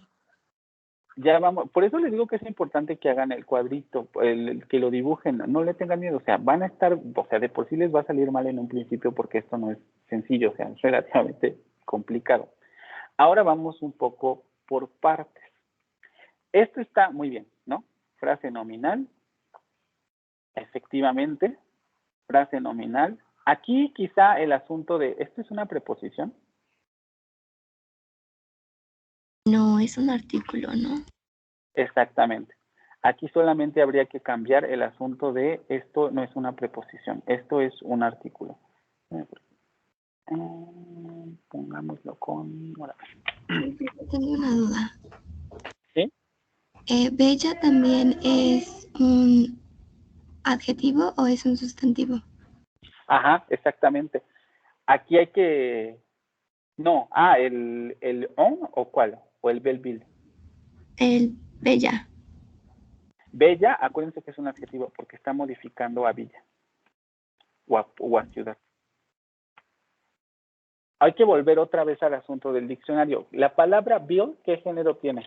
ya vamos, por eso les digo que es importante que hagan el cuadrito, que lo dibujen, no le tengan miedo, o sea, van a estar, o sea, de por sí les va a salir mal en un principio porque esto no es sencillo, o sea, es relativamente complicado. Ahora vamos un poco por partes. Esto está muy bien, ¿no? Frase nominal, efectivamente, frase nominal. Aquí quizá el asunto de, ¿esto es una preposición? No, es un artículo, ¿no? Exactamente. Aquí solamente habría que cambiar el asunto de esto no es una preposición, esto es un artículo. Pongámoslo con... Tengo una duda. ¿Sí? ¿Bella también es un adjetivo o es un sustantivo? Ajá, exactamente. Aquí hay que... No, el on o cuál, o el belbil. El bella. Bella, acuérdense que es un adjetivo porque está modificando a villa o a ciudad. Hay que volver otra vez al asunto del diccionario. La palabra bill, ¿qué género tiene?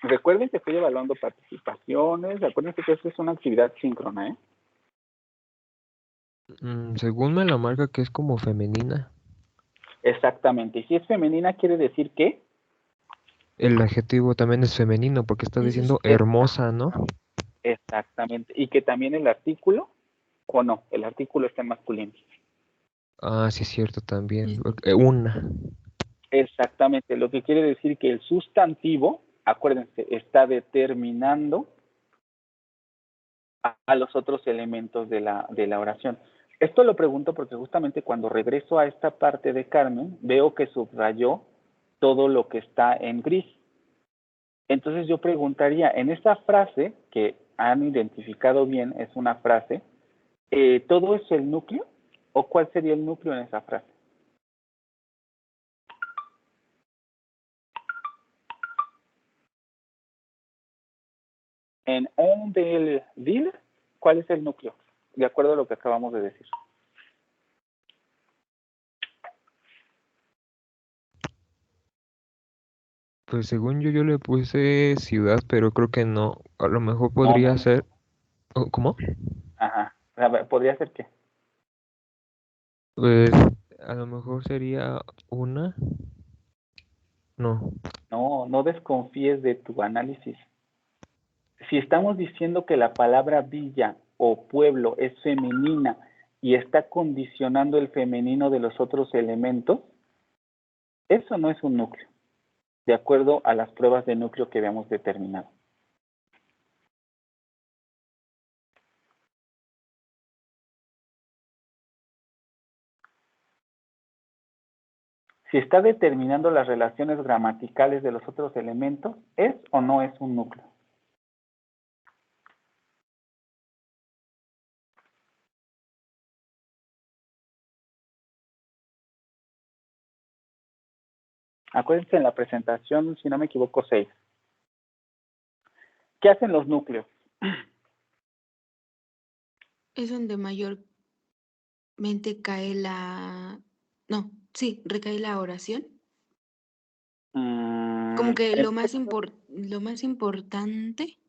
Recuerden que estoy evaluando participaciones. Acuérdense que esto es una actividad síncrona, ¿eh? Según me la marca que es como femenina. Exactamente. Y si es femenina, quiere decir que... El adjetivo también es femenino porque está diciendo hermosa, ¿no? Exactamente. Y que también el artículo, o no, el artículo está en masculino. Ah, sí es cierto también. Una. Exactamente. Lo que quiere decir que el sustantivo, acuérdense, está determinando a los otros elementos de la oración. Esto lo pregunto porque justamente cuando regreso a esta parte de Carmen, veo que subrayó todo lo que está en gris. Entonces yo preguntaría, en esta frase, que han identificado bien, es una frase, ¿todo es el núcleo? ¿O cuál sería el núcleo en esa frase? En on del vil, ¿cuál es el núcleo? De acuerdo a lo que acabamos de decir. Pues según yo le puse ciudad, pero creo que no. A lo mejor No, podría ser... ¿Cómo? ajá. A ver, ¿podría ser qué? Pues a lo mejor sería una... No. No, no desconfíes de tu análisis. Si estamos diciendo que la palabra villa o pueblo es femenina y está condicionando el femenino de los otros elementos, eso no es un núcleo, de acuerdo a las pruebas de núcleo que habíamos determinado. Si está determinando las relaciones gramaticales de los otros elementos, ¿es o no es un núcleo? Acuérdense en la presentación, si no me equivoco, 6. ¿Qué hacen los núcleos? Es donde mayormente cae No, sí, recae la oración. Como que lo más importante.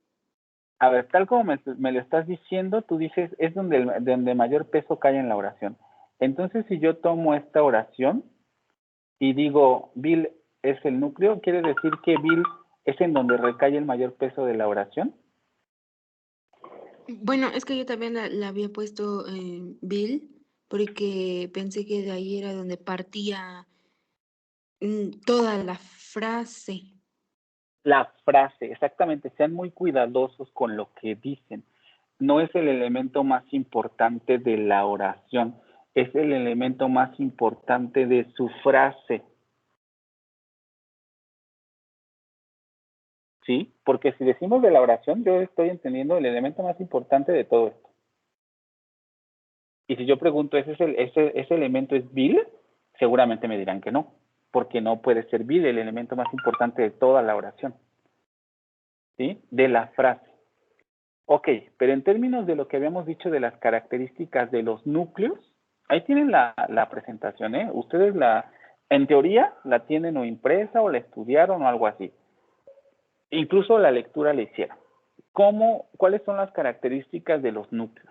A ver, tal como me lo estás diciendo, tú dices, es donde mayor peso cae en la oración. Entonces, si yo tomo esta oración y digo, Bill es el núcleo, ¿quiere decir que Bill es en donde recae el mayor peso de la oración? Bueno, es que yo también la había puesto Bill, porque pensé que de ahí era donde partía toda la frase. La frase, exactamente, sean muy cuidadosos con lo que dicen. No es el elemento más importante de la oración, es el elemento más importante de su frase. ¿Sí? Porque si decimos de la oración, yo estoy entendiendo el elemento más importante de todo esto. Y si yo pregunto, ¿ese elemento es Bill? Seguramente me dirán que no, porque no puede ser Bill el elemento más importante de toda la oración. ¿Sí? De la frase. Ok, pero en términos de lo que habíamos dicho de las características de los núcleos, ahí tienen la presentación, ¿eh? Ustedes en teoría, la tienen o impresa o la estudiaron o algo así. Incluso la lectura la hicieron. ¿Cuáles son las características de los núcleos?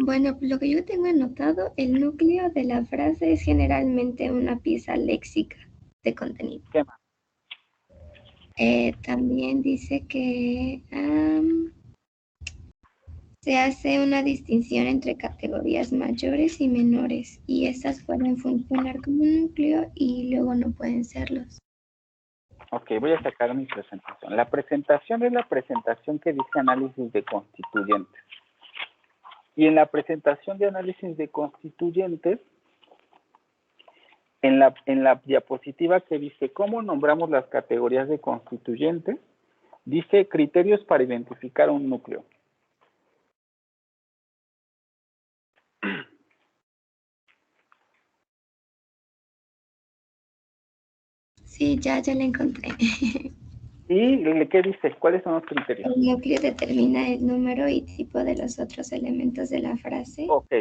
Bueno, lo que yo tengo anotado, el núcleo de la frase es generalmente una pieza léxica de contenido. ¿Qué más? También dice que se hace una distinción entre categorías mayores y menores, y estas pueden funcionar como un núcleo y luego no pueden serlos. Ok, voy a sacar mi presentación. La presentación es la presentación que dice análisis de constituyentes. Y en la presentación de análisis de constituyentes, en la diapositiva que dice cómo nombramos las categorías de constituyentes, dice criterios para identificar un núcleo. Sí, ya la encontré. ¿Y qué dice? ¿Cuáles son los criterios? El núcleo determina el número y tipo de los otros elementos de la frase. Ok,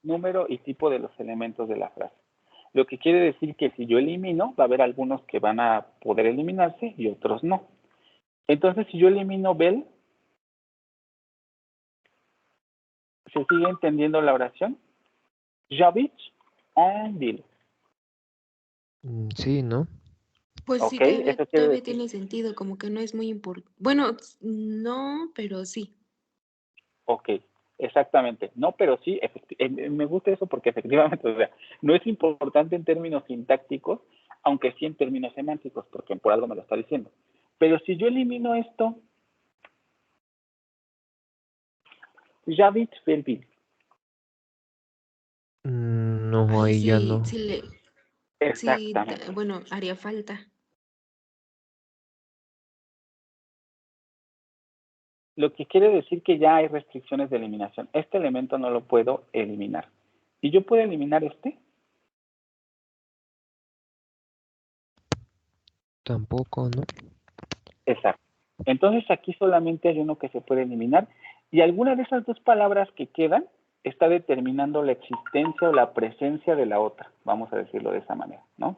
número y tipo de los elementos de la frase. Lo que quiere decir que si yo elimino, va a haber algunos que van a poder eliminarse y otros no. Entonces, si yo elimino Bell, ¿se sigue entendiendo la oración? Jovich and Bill. Sí, ¿no? Pues sí, Ok, eso quiere todavía decir. tiene sentido, como que no es muy importante. Bueno, no, pero sí. Ok, exactamente. No, pero sí, me gusta eso porque efectivamente, o sea, no es importante en términos sintácticos, aunque sí en términos semánticos, porque por algo me lo está diciendo. Pero si yo elimino esto, Javit Bill. No, Ahí ahí ya sí, no. sí, Exactamente. bueno, haría falta. Lo que quiere decir que ya hay restricciones de eliminación. Este elemento no lo puedo eliminar. ¿Y yo puedo eliminar este? Tampoco, ¿no? Exacto. Entonces aquí solamente hay uno que se puede eliminar y alguna de esas dos palabras que quedan está determinando la existencia o la presencia de la otra. Vamos a decirlo de esa manera, ¿no?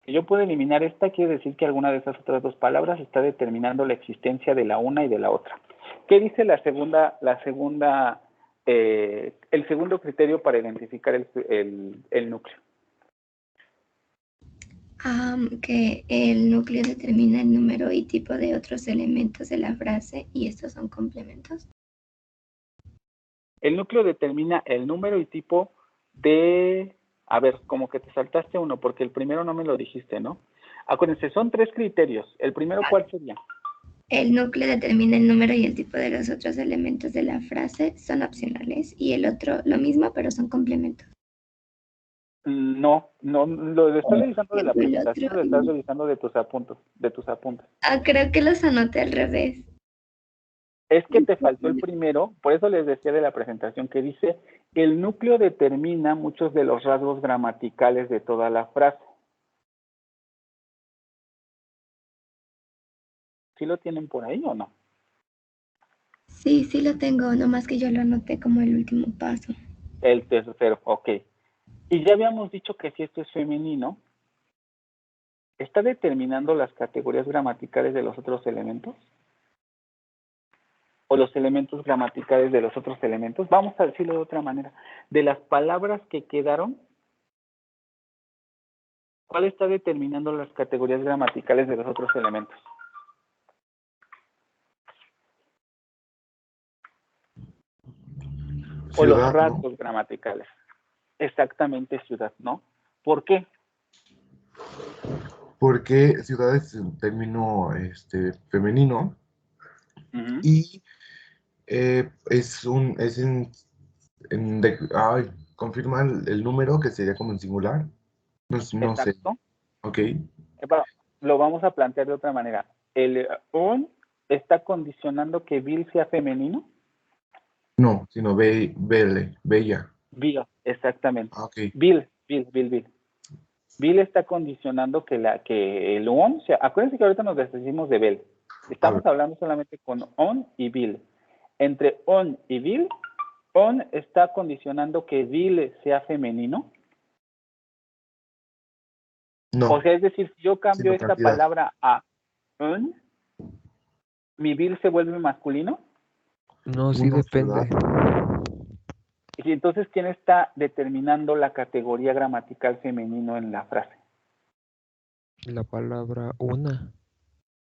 Que yo puedo eliminar esta quiere decir que alguna de esas otras dos palabras está determinando la existencia de la una y de la otra. ¿Qué dice el segundo criterio para identificar el núcleo? Que el núcleo determina el número y tipo de otros elementos de la frase y estos son complementos. El núcleo determina el número y tipo de... A ver, como que te saltaste uno, porque el primero no me lo dijiste, ¿no? Acuérdense, son 3 criterios. ¿El primero cuál sería? El núcleo determina el número y el tipo de los otros elementos de la frase, son opcionales, y el otro lo mismo, pero son complementos. No, lo estás revisando de la El presentación o otro, lo estás revisando de tus apuntes. creo que los anoté al revés. Es que te faltó el primero, por eso les decía de la presentación que dice, el núcleo determina muchos de los rasgos gramaticales de toda la frase. ¿Sí lo tienen por ahí o no? Sí, sí lo tengo, nomás que yo lo anoté como el último paso. El tercero, ok. Y ya habíamos dicho que si esto es femenino, ¿está determinando las categorías gramaticales de los otros elementos? ¿O los elementos gramaticales de los otros elementos? Vamos a decirlo de otra manera. De las palabras que quedaron, ¿cuál está determinando las categorías gramaticales de los otros elementos? O los Ciudad, ¿no? rasgos gramaticales. Exactamente, ciudad, ¿no? ¿Por qué? Porque ciudad es un término femenino Uh-huh. y confirma el número que sería como en singular. No, no sé. Exacto. Ok. Lo vamos a plantear de otra manera. ¿El on está condicionando que Bill sea femenino? No, sino bella. Bill, exactamente. Ah, ok. Bill. Bill está condicionando que el on, acuérdense que ahorita nos deshicimos de Bell. Estamos hablando solamente con on y Bill. Entre on y Bill, on está condicionando que Bill sea femenino. No, O sea, es decir, si yo cambio sino esta cantidad. palabra a on, ¿mi Bill se vuelve masculino? No, sí Unos, depende. Y entonces, ¿quién está determinando la categoría gramatical femenino en la frase? La palabra una.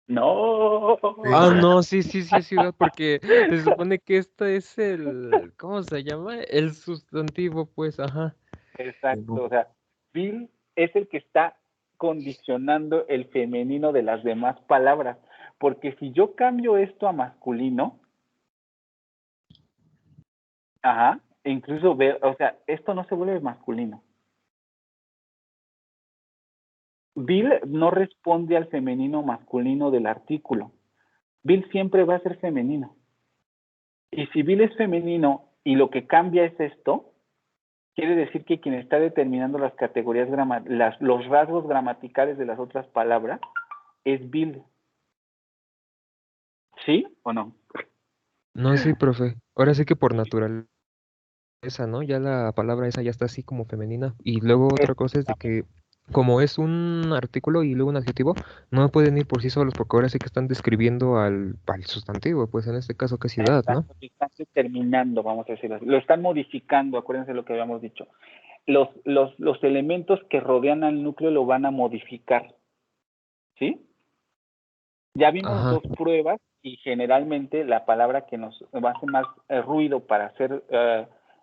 No. Ah, no, sí, ciudad, porque se supone que esta es ¿cómo se llama? El sustantivo, pues, ajá. Exacto, o sea, Bill es el que está condicionando el femenino de las demás palabras, porque si yo cambio esto a masculino, ajá, incluso o sea, esto no se vuelve masculino. Bill no responde al femenino masculino del artículo. Bill siempre va a ser femenino. Y si Bill es femenino y lo que cambia es esto, quiere decir que quien está determinando las categorías los rasgos gramaticales de las otras palabras es Bill. ¿Sí o no? No, sí, profe. Ahora sí que por naturaleza, ¿no? Ya la palabra esa ya está así como femenina. Y luego otra cosa es de que como es un artículo y luego un adjetivo, no pueden ir por sí solos porque ahora sí que están describiendo al sustantivo, pues en este caso que es ciudad, ¿no? Exacto, están determinando, vamos a decirlo así. Lo están modificando, acuérdense lo que habíamos dicho. Los elementos que rodean al núcleo lo van a modificar. ¿Sí? Ya vimos Ajá. dos pruebas y generalmente la palabra que nos va a hacer más ruido para hacer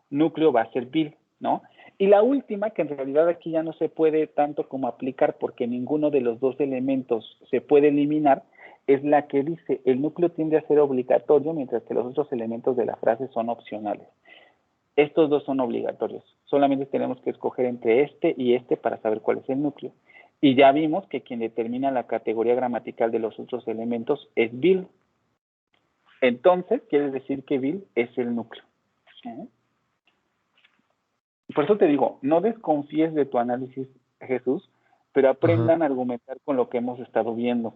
núcleo va a ser Bill, ¿no? Y la última, que en realidad aquí ya no se puede tanto como aplicar porque ninguno de los dos elementos se puede eliminar, es la que dice, el núcleo tiende a ser obligatorio mientras que los otros elementos de la frase son opcionales. Estos dos son obligatorios. Solamente tenemos que escoger entre este y este para saber cuál es el núcleo. Y ya vimos que quien determina la categoría gramatical de los otros elementos es Bill. Entonces, quiere decir que Bill es el núcleo. Por eso te digo, no desconfíes de tu análisis, Jesús, pero aprendan a argumentar con lo que hemos estado viendo.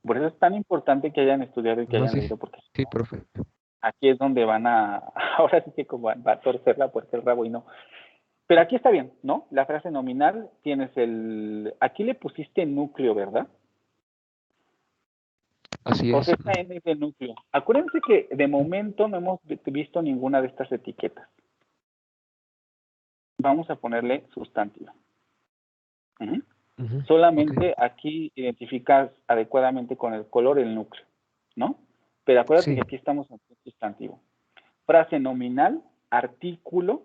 Por eso es tan importante que hayan estudiado y que No, hayan sí, leído, porque sí, profe. aquí es donde van a, ahora sí que como va a torcer la puerta el rabo y no. Pero aquí está bien, ¿no? La frase nominal, tienes aquí le pusiste núcleo, ¿verdad? Así O es. sea, esta N es de núcleo. Acuérdense que de momento no hemos visto ninguna de estas etiquetas. Vamos a ponerle sustantivo. Uh-huh. Ujú, Solamente ok. aquí identificas adecuadamente con el color el núcleo, ¿no? Pero acuérdate Sí, que aquí estamos en sustantivo. Frase nominal, artículo,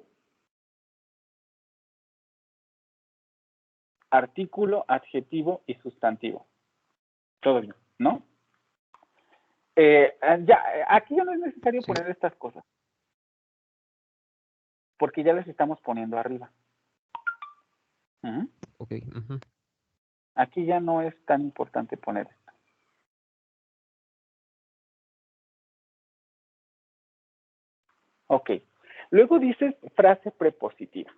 adjetivo y sustantivo. Todo bien, ¿no? Aquí ya no es necesario sí, poner estas cosas, porque ya las estamos poniendo arriba. Uh-huh. ok. Ujú. Aquí ya no es tan importante poner esto. Ok. Luego dices frase prepositiva.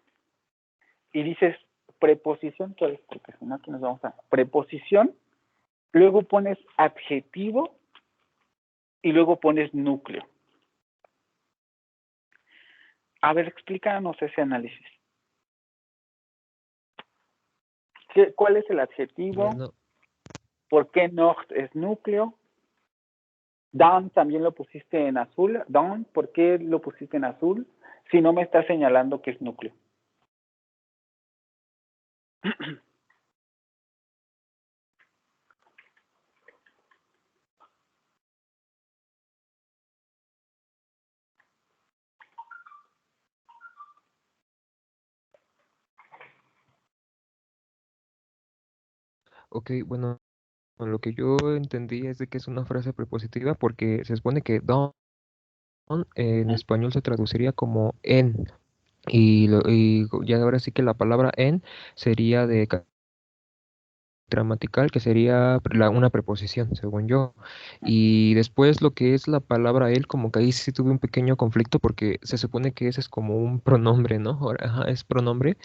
Y dices preposición, ¿cuál es? Porque si no, aquí nos vamos a... Preposición, luego pones adjetivo y luego pones núcleo. A ver, explícanos ese análisis. ¿Cuál es el adjetivo? Bueno, ¿Por qué Nocht es núcleo? Down también lo pusiste en azul. Down, ¿por qué lo pusiste en azul? Si no me está señalando que es núcleo. ok, bueno, lo que yo entendí es de que es una frase prepositiva porque se supone que don en español se traduciría como en. Y ya ahora sí que la palabra en sería de gramatical, que sería una preposición, según yo. Y después lo que es la palabra él, como que ahí sí tuve un pequeño conflicto porque se supone que ese es como un pronombre, ¿no? Ajá, es pronombre.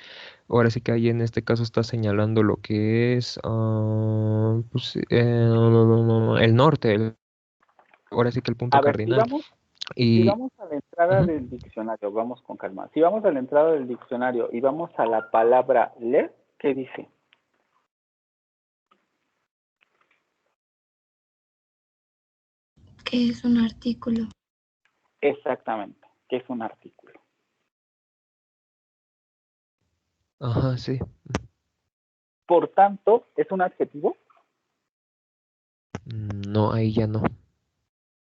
Ahora sí que ahí en este caso está señalando lo que es pues, el norte, ahora sí que el punto A ver, cardinal. si Y vamos a la entrada ujú, del diccionario, vamos con calma. Si vamos a la entrada del diccionario y vamos a la palabra leer, ¿qué dice? que es un artículo. Exactamente, que es un artículo. ajá, sí. Por tanto, ¿es un adjetivo? No, ahí ya no.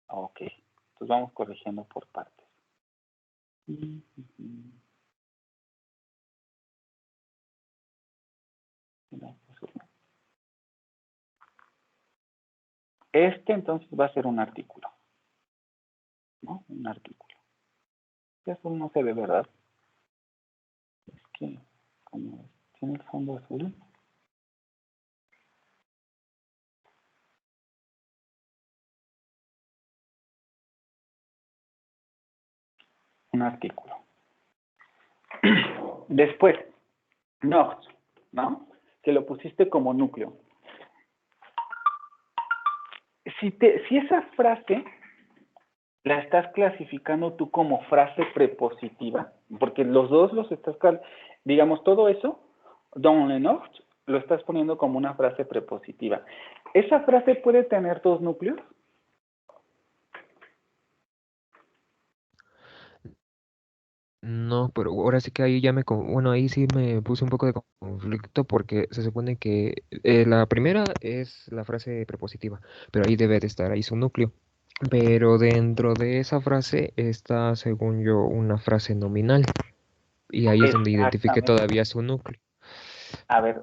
Ok, entonces vamos corrigiendo por partes. Este entonces va a ser un artículo, ¿no? Un artículo. Eso no se ve, ¿verdad? Es que, como tiene el fondo azul, un artículo. Después, Nocht, ¿no? Que lo pusiste como núcleo. Si esa frase la estás clasificando tú como frase prepositiva, porque los dos los estás, digamos, todo eso, dans le Nocht, lo estás poniendo como una frase prepositiva. ¿Esa frase puede tener dos núcleos? No, pero ahora sí que ahí ya bueno, ahí sí me puse un poco de conflicto porque se supone que la primera es la frase prepositiva, pero ahí debe de estar ahí su núcleo. Pero dentro de esa frase está, según yo, una frase nominal y ahí es donde identifique Exactamente. todavía su núcleo. A ver,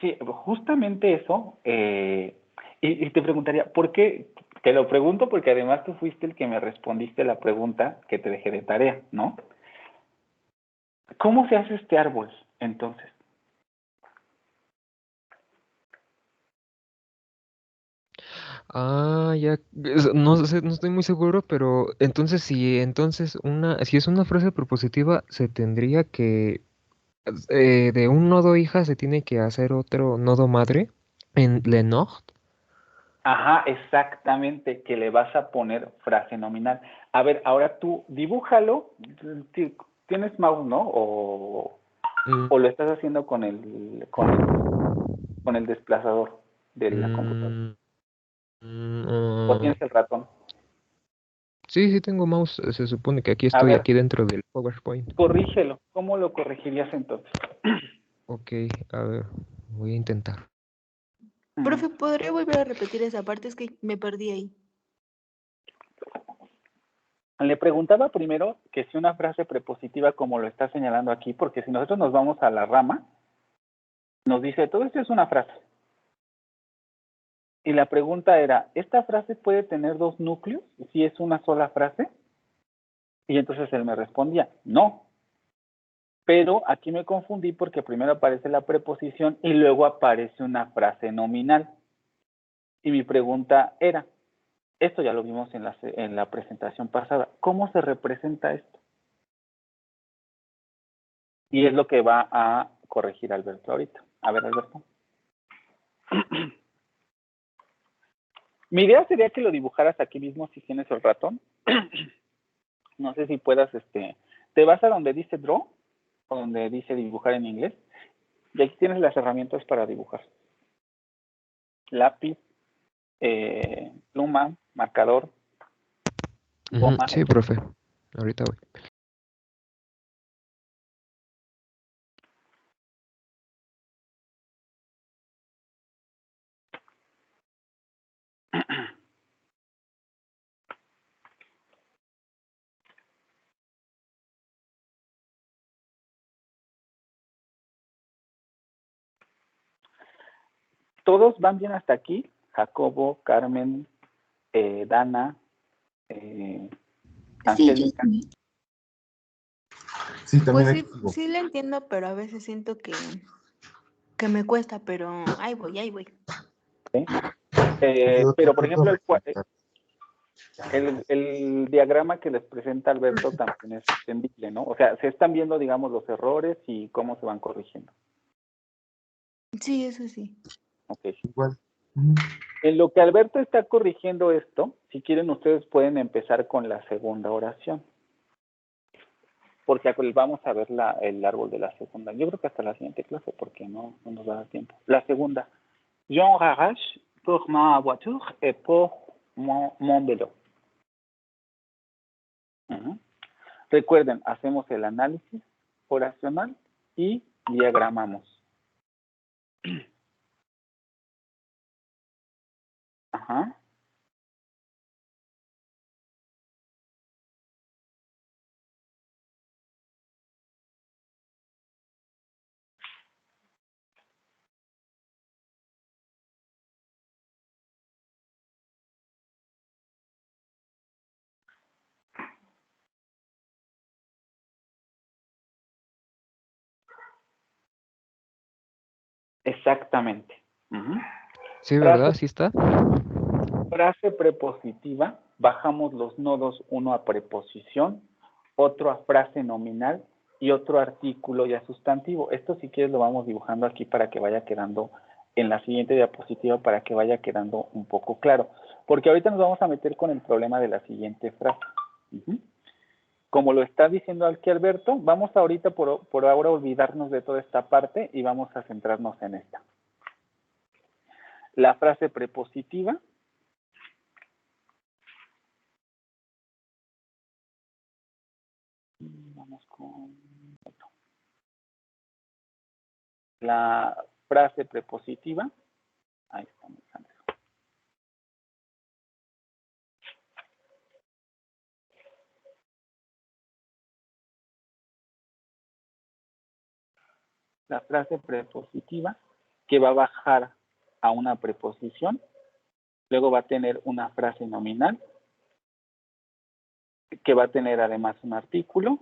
sí, justamente eso, y te preguntaría, ¿por qué? Te lo pregunto porque además tú fuiste el que me respondiste la pregunta que te dejé de tarea, ¿no? ¿Cómo se hace este árbol, entonces? Ah, ya, no sé, no estoy muy seguro, pero entonces si es una frase prepositiva, se tendría que de un nodo hija se tiene que hacer otro nodo madre en Lenord. Ajá, exactamente, que le vas a poner frase nominal. A ver, ahora tú dibújalo, tienes mouse, ¿no? Mm, O lo estás haciendo con el desplazador de la computadora. mm, O tienes el ratón. sí, sí tengo mouse. Se supone que aquí A estoy, ver, aquí dentro del PowerPoint. corrígelo. ¿Cómo lo corregirías entonces? Ok, a ver, voy a intentar. Profe, ¿podría volver a repetir esa parte? Es que me perdí ahí. Le preguntaba primero que si una frase prepositiva como lo está señalando aquí, porque si nosotros nos vamos a la rama, nos dice, todo esto es una frase. Y la pregunta era, ¿esta frase puede tener dos núcleos si es una sola frase? Y entonces él me respondía, no. Pero aquí me confundí porque primero aparece la preposición y luego aparece una frase nominal. Y mi pregunta era, esto ya lo vimos en la presentación pasada, ¿cómo se representa esto? Y es lo que va a corregir Alberto ahorita. A ver, Alberto. Mi idea sería que lo dibujaras aquí mismo si tienes el ratón. No sé si puedas, te vas a donde dice draw, o donde dice dibujar en inglés, y aquí tienes las herramientas para dibujar. Lápiz, pluma, marcador, Ujú, goma, sí, etc. profe. Ahorita voy. Todos van bien hasta aquí. Jacobo, Carmen, Dana, Sí, yo Angélica. sí. Sí, también Pues aquí sí, sigo. sí la entiendo, pero a veces siento que que me cuesta, pero ahí voy, ahí voy. Pero, por ejemplo, el diagrama que les presenta Alberto también es entendible, ¿no? O sea, se están viendo, digamos, los errores y cómo se van corrigiendo. Sí, eso sí. Ok. Igual. En lo que Alberto está corrigiendo esto, si quieren ustedes pueden empezar con la segunda oración. Porque vamos a ver el árbol de la segunda. Yo creo que hasta la siguiente clase, porque no nos va a dar tiempo. La segunda. J'enrage pour ma voiture et pour mon vélo. Recuerden, hacemos el análisis oracional y diagramamos. Ajá. Exactamente. Sí, ¿verdad? ¿Sí está? Frase prepositiva, bajamos los nodos, uno a preposición, otro a frase nominal y otro artículo y a sustantivo. Esto si quieres lo vamos dibujando aquí para que vaya quedando en la siguiente diapositiva, para que vaya quedando un poco claro. Porque ahorita nos vamos a meter con el problema de la siguiente frase. Como lo está diciendo aquí Alberto, vamos ahorita por ahora olvidarnos de toda esta parte y vamos a centrarnos en esta. La frase prepositiva. Vamos con la frase prepositiva. Ahí estamos. La frase prepositiva que va a bajar a una preposición, luego va a tener una frase nominal, que va a tener además un artículo,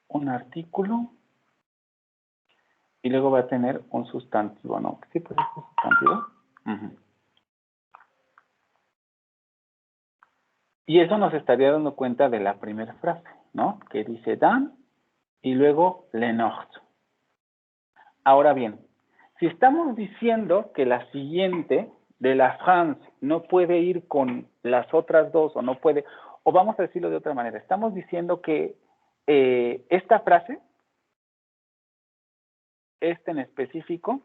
un artículo, y luego va a tener un sustantivo, ¿no? Sí, pues es un sustantivo. Y eso nos estaría dando cuenta de la primera frase, ¿no? Que dice dan y luego le nord. Ahora bien, si estamos diciendo que la siguiente de la France no puede ir con las otras dos, o no puede, o vamos a decirlo de otra manera, estamos diciendo que esta frase, esta en específico,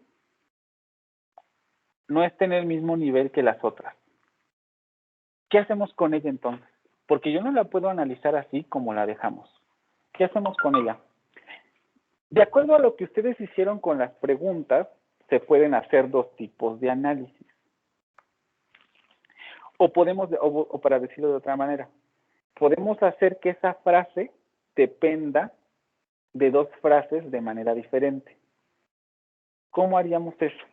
no está en el mismo nivel que las otras. ¿Qué hacemos con ella entonces? Porque yo no la puedo analizar así como la dejamos. ¿Qué hacemos con ella? De acuerdo a lo que ustedes hicieron con las preguntas, se pueden hacer dos tipos de análisis. O podemos, o para decirlo de otra manera, podemos hacer que esa frase dependa de dos frases de manera diferente. ¿Cómo haríamos eso?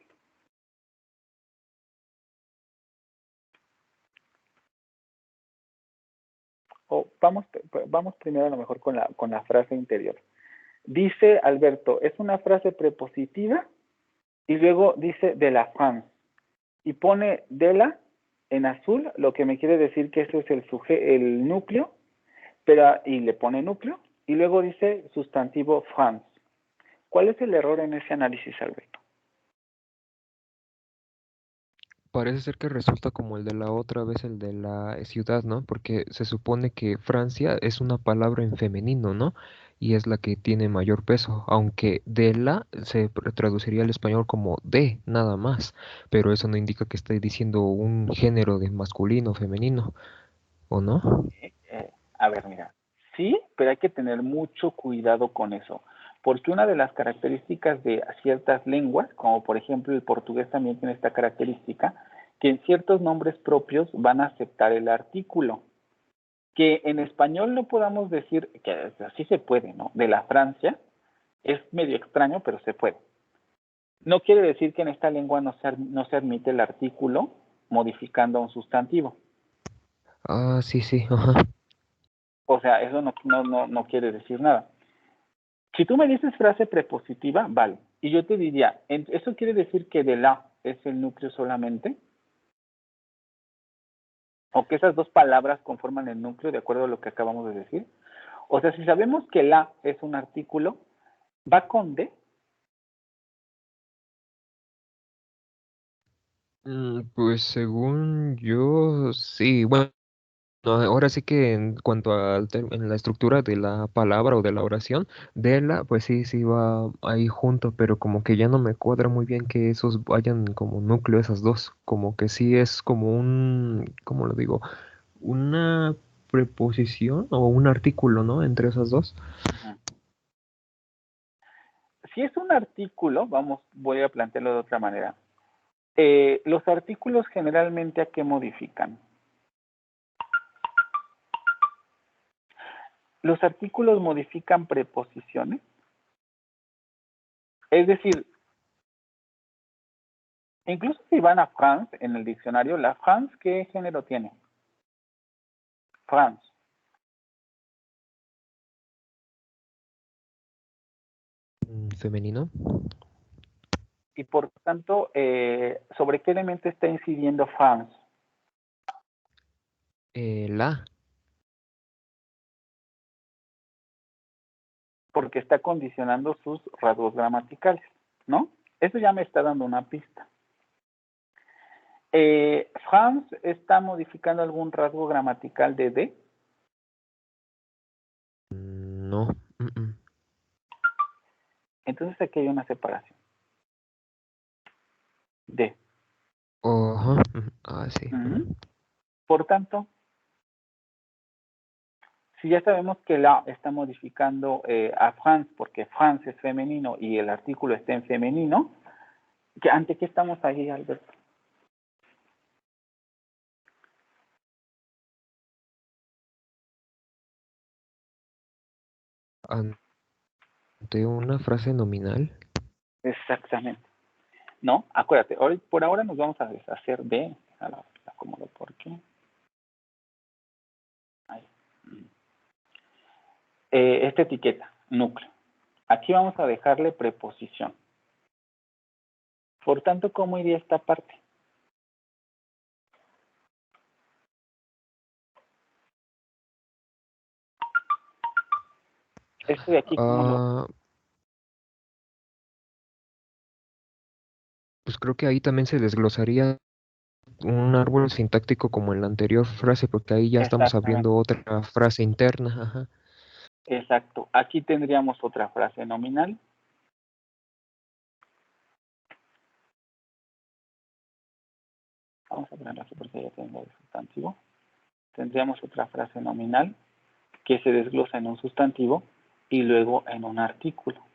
O vamos primero a lo mejor con la frase interior. Dice Alberto, es una frase prepositiva y luego dice de la France. Y pone de la en azul, lo que me quiere decir que ese es el núcleo, y le pone núcleo, y luego dice sustantivo France. ¿Cuál es el error en ese análisis, Alberto? Parece ser que resulta como el de la otra vez, el de la ciudad, ¿no? Porque se supone que Francia es una palabra en femenino, ¿no? Y es la que tiene mayor peso, aunque de la se traduciría al español como de, nada más, pero eso no indica que esté diciendo un género de masculino o femenino, ¿o no? A ver, mira, sí, pero hay que tener mucho cuidado con eso, porque una de las características de ciertas lenguas, como por ejemplo el portugués también tiene esta característica, que en ciertos nombres propios van a aceptar el artículo, que en español no podamos decir, que así se puede, ¿no? De la Francia, es medio extraño, pero se puede. No quiere decir que en esta lengua no se admite el artículo modificando un sustantivo. Ah, sí, sí, ajá. O sea, eso no quiere decir nada. Si tú me dices frase prepositiva, vale. Y yo te diría, ¿eso quiere decir que de la es el núcleo solamente? ¿O que esas dos palabras conforman el núcleo de acuerdo a lo que acabamos de decir? O sea, si sabemos que la es un artículo, ¿va con de? Pues según yo, sí, bueno. No, ahora sí que en cuanto en la estructura de la palabra o de la oración, de la, pues sí, sí va ahí junto, pero como que ya no me cuadra muy bien que esos vayan como núcleo esas dos, como que sí es como ¿cómo lo digo? Una preposición o un artículo, ¿no? Entre esas dos. Ajá. Si es un artículo, voy a plantearlo de otra manera. Los artículos generalmente, ¿a qué modifican? Los artículos modifican preposiciones. Es decir, incluso si van a France en el diccionario, la France, ¿qué género tiene? France. Femenino. Y por tanto, ¿sobre qué elemento está incidiendo France? La. Porque está condicionando sus rasgos gramaticales, ¿no? Eso ya me está dando una pista. ¿France está modificando algún rasgo gramatical de D? No. Entonces aquí hay una separación. D. Ajá. Ah, sí. Por tanto, si ya sabemos que la está modificando a France, porque France es femenino y el artículo está en femenino, ¿ante qué estamos ahí, Alberto? Ante una frase nominal. Exactamente. No, acuérdate, por ahora nos vamos a deshacer de, la acomodo por qué. Ahí. Esta etiqueta, núcleo. Aquí vamos a dejarle preposición. Por tanto, ¿cómo iría esta parte? Esto de aquí, ¿cómo lo...? Pues creo que ahí también se desglosaría un árbol sintáctico como en la anterior frase, porque ahí ya estamos Exactamente. abriendo otra frase interna. Ajá. Exacto. Aquí tendríamos otra frase nominal. Vamos a ponerlo aquí porque ya tengo el sustantivo. Tendríamos otra frase nominal que se desglosa en un sustantivo y luego en un artículo.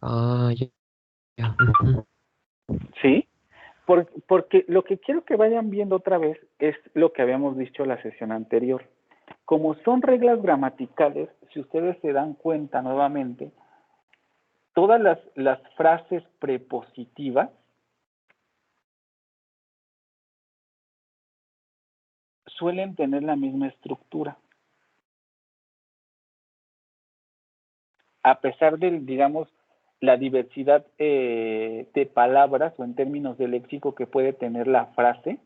Ah, ya. Ya. ¿Sí? Porque lo que quiero que vayan viendo otra vez es lo que habíamos dicho la sesión anterior. Como son reglas gramaticales, si ustedes se dan cuenta nuevamente, todas las frases prepositivas suelen tener la misma estructura. A pesar de, digamos, la diversidad de palabras o en términos de léxico que puede tener la frase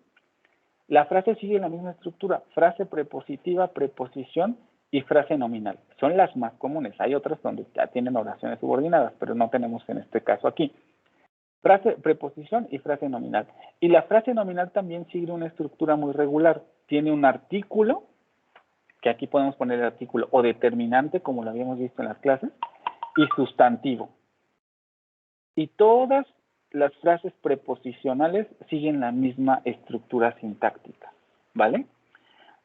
sigue la misma estructura. Frase prepositiva, preposición y frase nominal. Son las más comunes. Hay otras donde ya tienen oraciones subordinadas, pero no tenemos en este caso aquí. Frase, preposición y frase nominal. Y la frase nominal también sigue una estructura muy regular. Tiene un artículo, que aquí podemos poner el artículo, o determinante, como lo habíamos visto en las clases, y sustantivo. Y todas las frases preposicionales siguen la misma estructura sintáctica, ¿vale?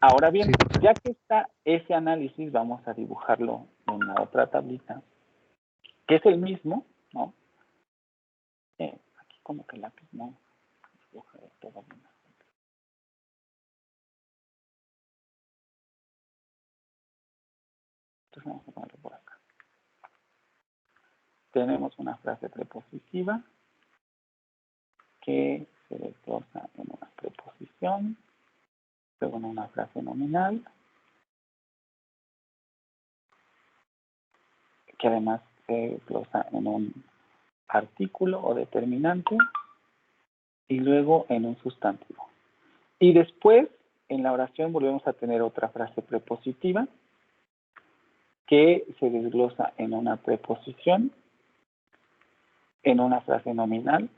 Ahora bien, Sí, profe. ya que está ese análisis, vamos a dibujarlo en la otra tablita, que es el mismo, ¿no? Aquí como que el lápiz no dibuja todo bien. Entonces vamos a ponerlo por acá. Tenemos una frase prepositiva que se desglosa en una preposición, luego en una frase nominal, que además se desglosa en un artículo o determinante y luego en un sustantivo. Y después, en la oración, volvemos a tener otra frase prepositiva que se desglosa en una preposición, en una frase nominal,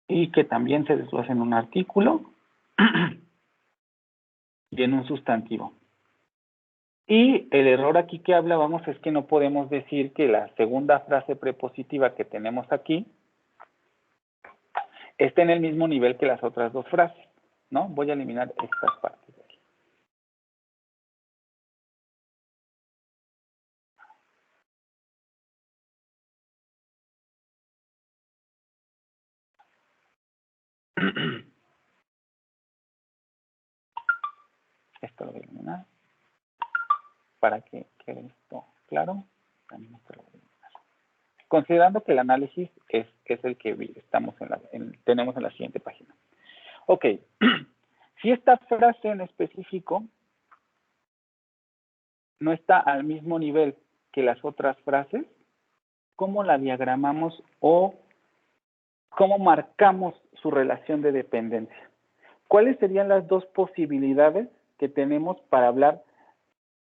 y que también se desglosa en un artículo y en un sustantivo. Y el error aquí que hablábamos es que no podemos decir que la segunda frase prepositiva que tenemos aquí esté en el mismo nivel que las otras dos frases, ¿no? Voy a eliminar estas partes de aquí. Esto lo voy a eliminar para que quede esto claro. También esto lo voy a eliminar. Considerando que el análisis es el que estamos tenemos en la siguiente página. Ok, si esta frase en específico no está al mismo nivel que las otras frases, ¿cómo la diagramamos o cómo marcamos su relación de dependencia? ¿Cuáles serían las dos posibilidades que tenemos para hablar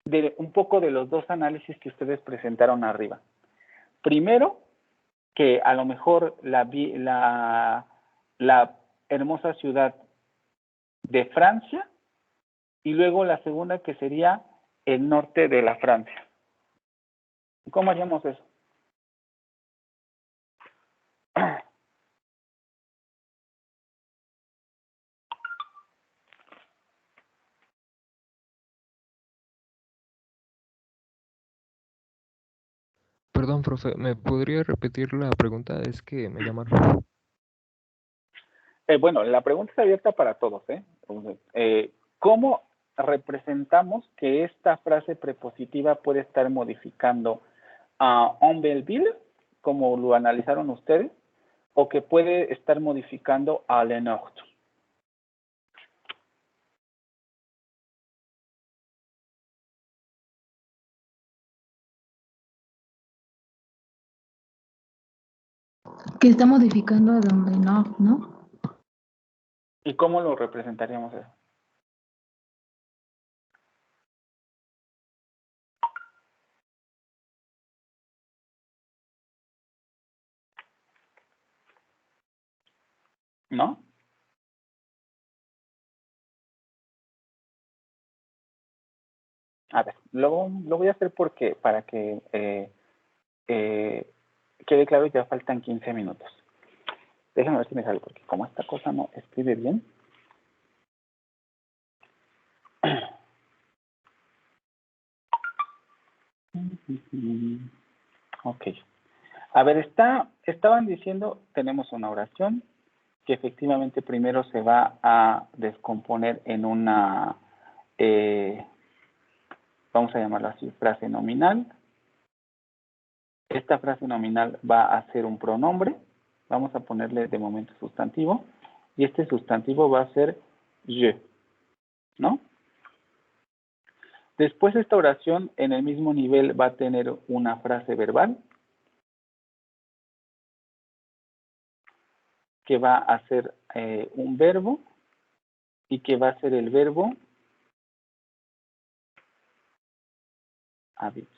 de un poco de los dos análisis que ustedes presentaron arriba? Primero, que a lo mejor la hermosa ciudad de Francia, y luego la segunda que sería el norte de la Francia. ¿Cómo haríamos eso? Perdón, profe, ¿me podría repetir la pregunta? Es que me llamaron. Bueno, la pregunta está abierta para todos, ¿eh? ¿Cómo representamos que esta frase prepositiva puede estar modificando a en Belleville, como lo analizaron ustedes, o que puede estar modificando a Le Nord? Que está modificando a donde no. ¿Y cómo lo representaríamos eso? ¿No? A ver, lo voy a hacer porque para que quede claro, ya faltan 15 minutos. Déjenme ver si me sale, porque como esta cosa no escribe bien. Ok. A ver, estaban diciendo, tenemos una oración que efectivamente primero se va a descomponer en una, vamos a llamarlo así, frase nominal. Esta frase nominal va a ser un pronombre. Vamos a ponerle de momento sustantivo. Y este sustantivo va a ser je, ¿no? Después esta oración en el mismo nivel va a tener una frase verbal. que va a ser un verbo y que va a ser el verbo habit.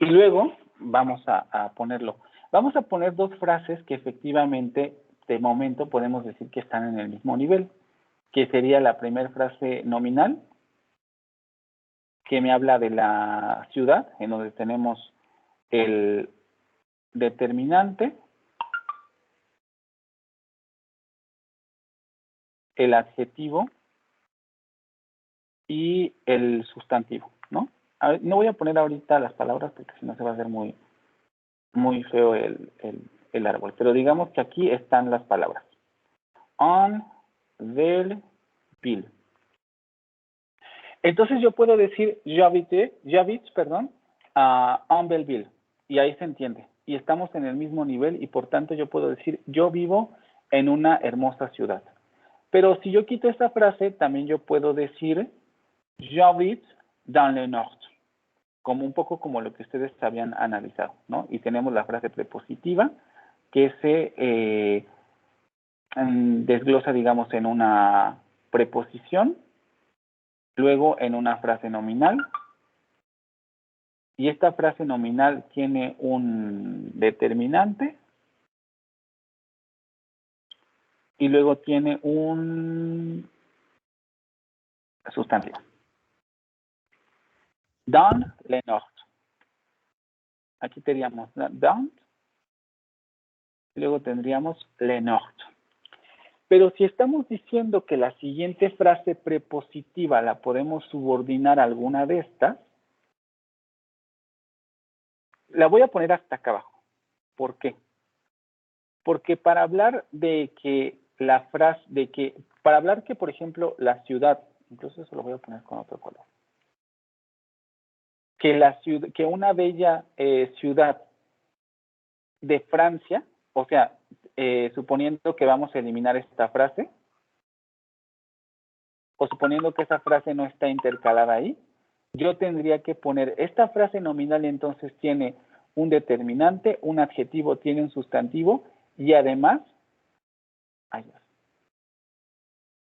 Y luego vamos a ponerlo. Vamos a poner dos frases que efectivamente de momento podemos decir que están en el mismo nivel, que sería la primera frase nominal, que me habla de la ciudad, en donde tenemos el determinante, el adjetivo y el sustantivo, ¿no? A ver, no voy a poner ahorita las palabras porque si no se va a hacer muy feo el árbol, pero digamos que aquí están las palabras. On, del, bill. Entonces yo puedo decir j'habite, perdón, en Belleville, y ahí se entiende. Y estamos en el mismo nivel y por tanto yo puedo decir yo vivo en una hermosa ciudad. Pero si yo quito esta frase, también yo puedo decir j'habite dans le nord, como un poco como lo que ustedes habían analizado, ¿no? Y tenemos la frase prepositiva que se desglosa, digamos, en una preposición, luego en una frase nominal, y esta frase nominal tiene un determinante y luego tiene un sustantivo. Dans le nord. Aquí tendríamos dans y luego tendríamos le nord. Pero si estamos diciendo que la siguiente frase prepositiva la podemos subordinar a alguna de estas, la voy a poner hasta acá abajo. ¿Por qué? Porque para hablar de que la frase, para hablar que, por ejemplo, la ciudad, incluso eso lo voy a poner con otro color, que una bella ciudad de Francia, o sea, suponiendo que vamos a eliminar esta frase, o suponiendo que esa frase no está intercalada ahí, yo tendría que poner esta frase nominal, entonces tiene un determinante, un adjetivo, tiene un sustantivo, y además,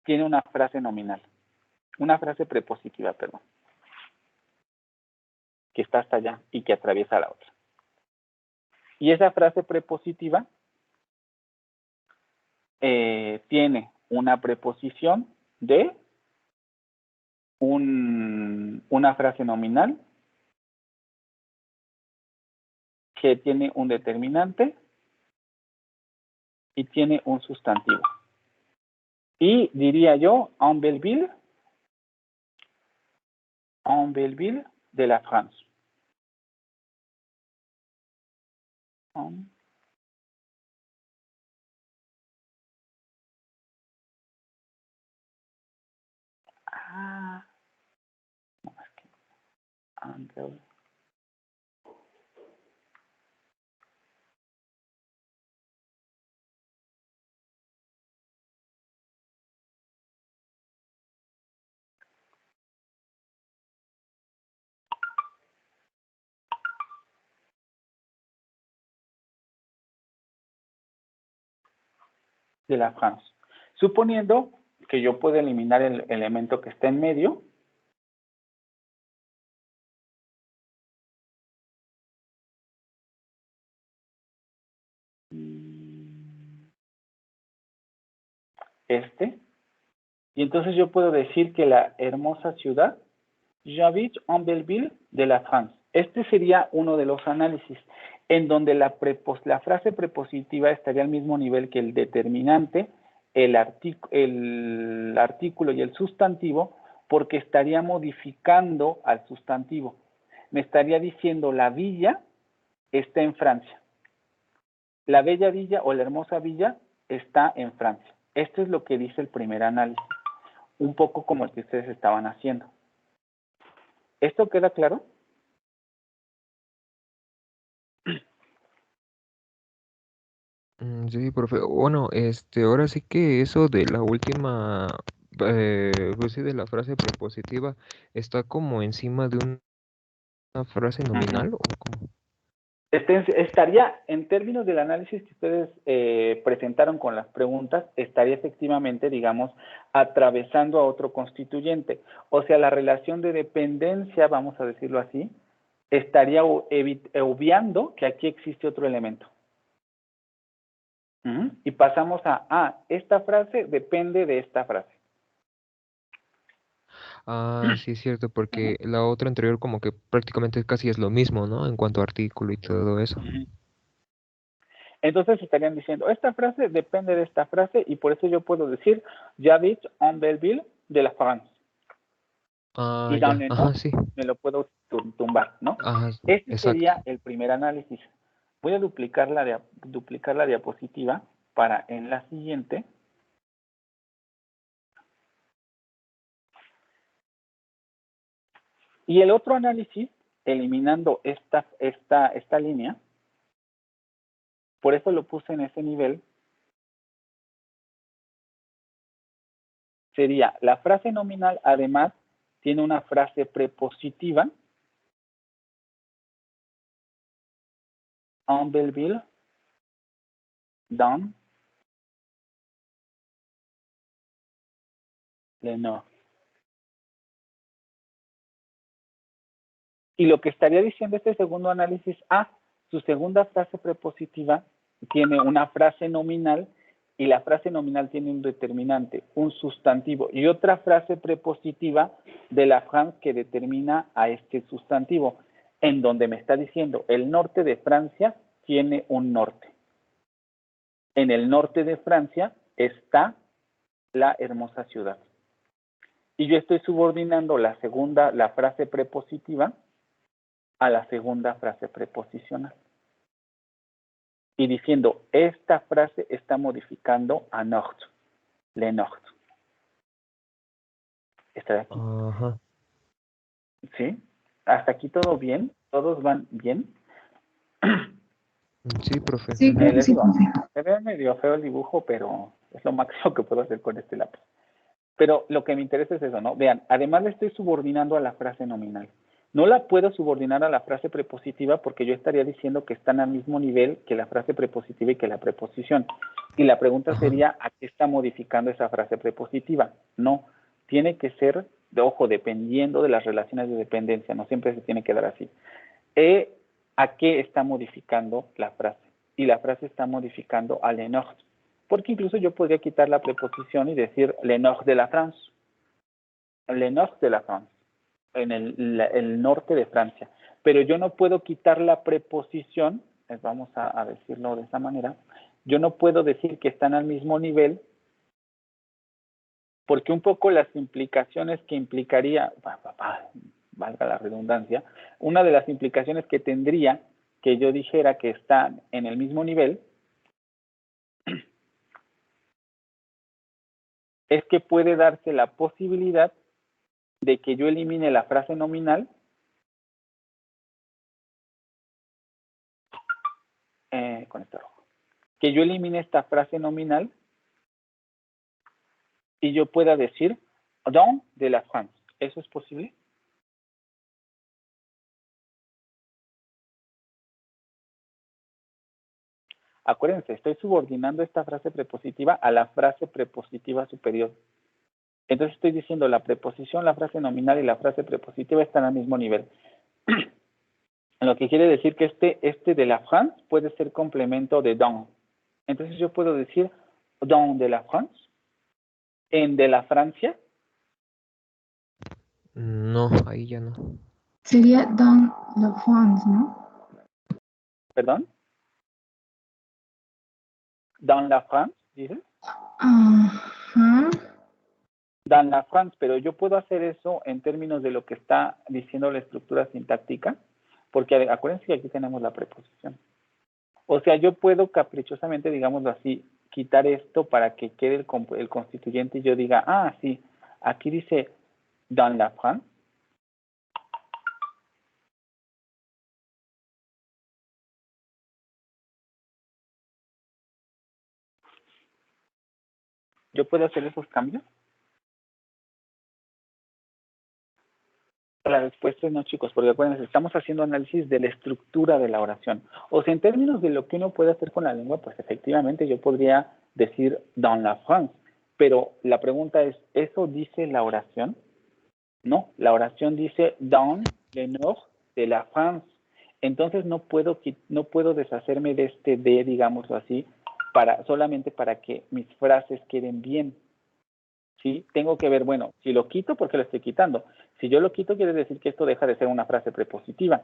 tiene una frase nominal, una frase prepositiva, perdón, que está hasta allá y que atraviesa la otra. Y esa frase prepositiva tiene una preposición de una frase nominal que tiene un determinante y tiene un sustantivo. Y diría yo, en Belleville de la France. De la France. Suponiendo que yo puedo eliminar el elemento que está en medio, y entonces yo puedo decir que la hermosa ciudad, j'habite en Belleville de la France. Este sería uno de los análisis, en donde la frase prepositiva estaría al mismo nivel que el determinante, el artículo y el sustantivo, porque estaría modificando al sustantivo. Me estaría diciendo la villa está en Francia. La bella villa o la hermosa villa está en Francia. Esto es lo que dice el primer análisis, un poco como el que ustedes estaban haciendo. ¿Esto queda claro? Sí, profe. Bueno, ahora sí que eso de la última, pues sí, de la frase prepositiva, está como encima de una frase nominal, ¿o cómo? Estaría, en términos del análisis que ustedes presentaron con las preguntas, estaría efectivamente, digamos, atravesando a otro constituyente. O sea, la relación de dependencia, vamos a decirlo así, estaría obviando que aquí existe otro elemento. Y pasamos a, esta frase depende de esta frase. Sí es cierto, porque la otra anterior como que prácticamente casi es lo mismo, ¿no? En cuanto a artículo y todo eso. Entonces estarían diciendo, esta frase depende de esta frase y por eso yo puedo decir, j'habite en Belleville de la France. Y Ya, dans le ajá, nom, sí, me lo puedo tumbar, ¿no? ajá, Este exacto. sería el primer análisis. Voy a duplicar la diapositiva para en la siguiente. Y el otro análisis, eliminando esta línea, por eso lo puse en ese nivel, sería la frase nominal, además, tiene una frase prepositiva, en Belleville, dans le Nord. Y lo que estaría diciendo este segundo análisis, su segunda frase prepositiva tiene una frase nominal y la frase nominal tiene un determinante, un sustantivo y otra frase prepositiva de la France que determina a este sustantivo, en donde me está diciendo el norte de Francia tiene un norte. En el norte de Francia está la hermosa ciudad. Y yo estoy subordinando la frase prepositiva a la segunda frase preposicional. Y diciendo, esta frase está modificando a Nord, le Nord. Está aquí. Ajá. ¿Sí? ¿Hasta aquí todo bien? ¿Todos van bien? Sí, profe. Sí, creo que Les sí, digo, profe. se ve medio feo el dibujo, pero es lo máximo que puedo hacer con este lápiz. Pero lo que me interesa es eso, ¿no? Vean, además le estoy subordinando a la frase nominal. No la puedo subordinar a la frase prepositiva porque yo estaría diciendo que están al mismo nivel que la frase prepositiva y que la preposición. Y la pregunta sería, ¿a qué está modificando esa frase prepositiva? No, tiene que ser, ojo, dependiendo de las relaciones de dependencia, no siempre se tiene que dar así. ¿A qué está modificando la frase? Y la frase está modificando a le Nord. Porque incluso yo podría quitar la preposición y decir le Nord de la France. Le Nord de la France. En el norte de Francia. Pero yo no puedo quitar la preposición, vamos a decirlo de esa manera, yo no puedo decir que están al mismo nivel, porque un poco las implicaciones que implicaría, valga la redundancia, una de las implicaciones que tendría que yo dijera que están en el mismo nivel, es que puede darse la posibilidad de que yo elimine la frase nominal con este rojo. Que yo elimine esta frase nominal y yo pueda decir dans de la France. ¿Eso es posible? Acuérdense, estoy subordinando esta frase prepositiva a la frase prepositiva superior. Entonces estoy diciendo la preposición, la frase nominal y la frase prepositiva están al mismo nivel. Lo que quiere decir que este de la France puede ser complemento de dans. Entonces yo puedo decir dans de la France, en de la Francia. No, ahí ya no. Sería dans la France, ¿no? ¿Perdón? Dans la France, dices. Ajá. Dans la France, pero yo puedo hacer eso en términos de lo que está diciendo la estructura sintáctica, porque acuérdense que aquí tenemos la preposición. O sea, yo puedo caprichosamente, digámoslo así, quitar esto para que quede el constituyente y yo diga, sí, aquí dice dans la France. ¿Yo puedo hacer esos cambios? La respuesta es no, chicos, porque acuérdense, estamos haciendo análisis de la estructura de la oración. O sea, en términos de lo que uno puede hacer con la lengua, pues efectivamente yo podría decir dans la France, pero la pregunta es, ¿eso dice la oración? No, la oración dice dans le nord de la France. Entonces no puedo deshacerme de este de, digámoslo así, solamente para que mis frases queden bien. ¿Sí? Tengo que ver, bueno, si lo quito, ¿por qué lo estoy quitando? Si yo lo quito, quiere decir que esto deja de ser una frase prepositiva.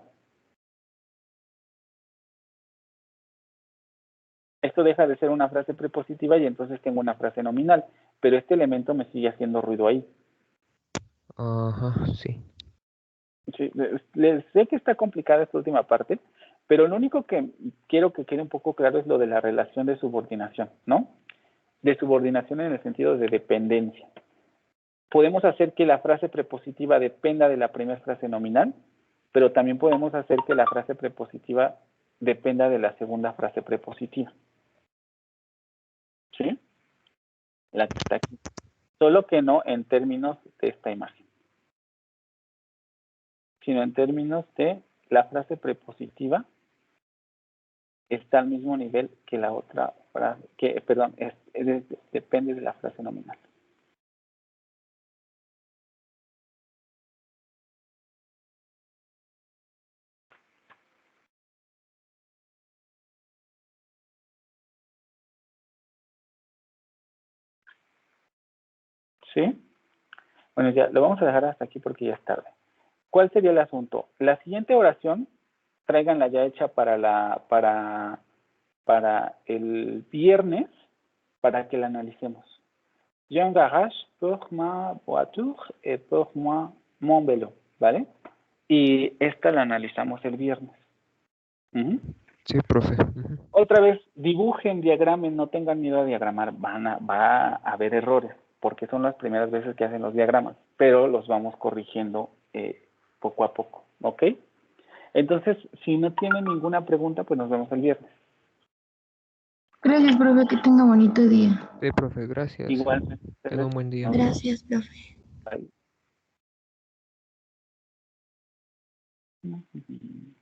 Esto deja de ser una frase prepositiva y entonces tengo una frase nominal, pero este elemento me sigue haciendo ruido ahí. Ajá, sí. Sí, les sé que está complicada esta última parte, pero lo único que quiero que quede un poco claro es lo de la relación de subordinación, ¿no? De subordinación en el sentido de dependencia. Podemos hacer que la frase prepositiva dependa de la primera frase nominal, pero también podemos hacer que la frase prepositiva dependa de la segunda frase prepositiva. ¿Sí? La que está aquí. Solo que no en términos de esta imagen, sino en términos de la frase prepositiva está al mismo nivel que la otra frase, depende de la frase nominal. ¿Sí? Bueno, ya lo vamos a dejar hasta aquí porque ya es tarde. ¿Cuál sería el asunto? La siguiente oración, tráiganla ya hecha para el viernes, para que la analicemos. J'ai un garage pour ma voiture et pour mon vélo, ¿vale? Y esta la analizamos el viernes. Sí, profe. Ujú. Otra vez, dibujen, diagramen, no tengan miedo a diagramar, va a haber errores, porque son las primeras veces que hacen los diagramas, pero los vamos corrigiendo poco a poco, ¿ok? Entonces, si no tienen ninguna pregunta, pues nos vemos el viernes. Gracias, profe, que tenga bonito día. Sí, profe, gracias. Igualmente. Tenga un buen día. Gracias, profe. Bye.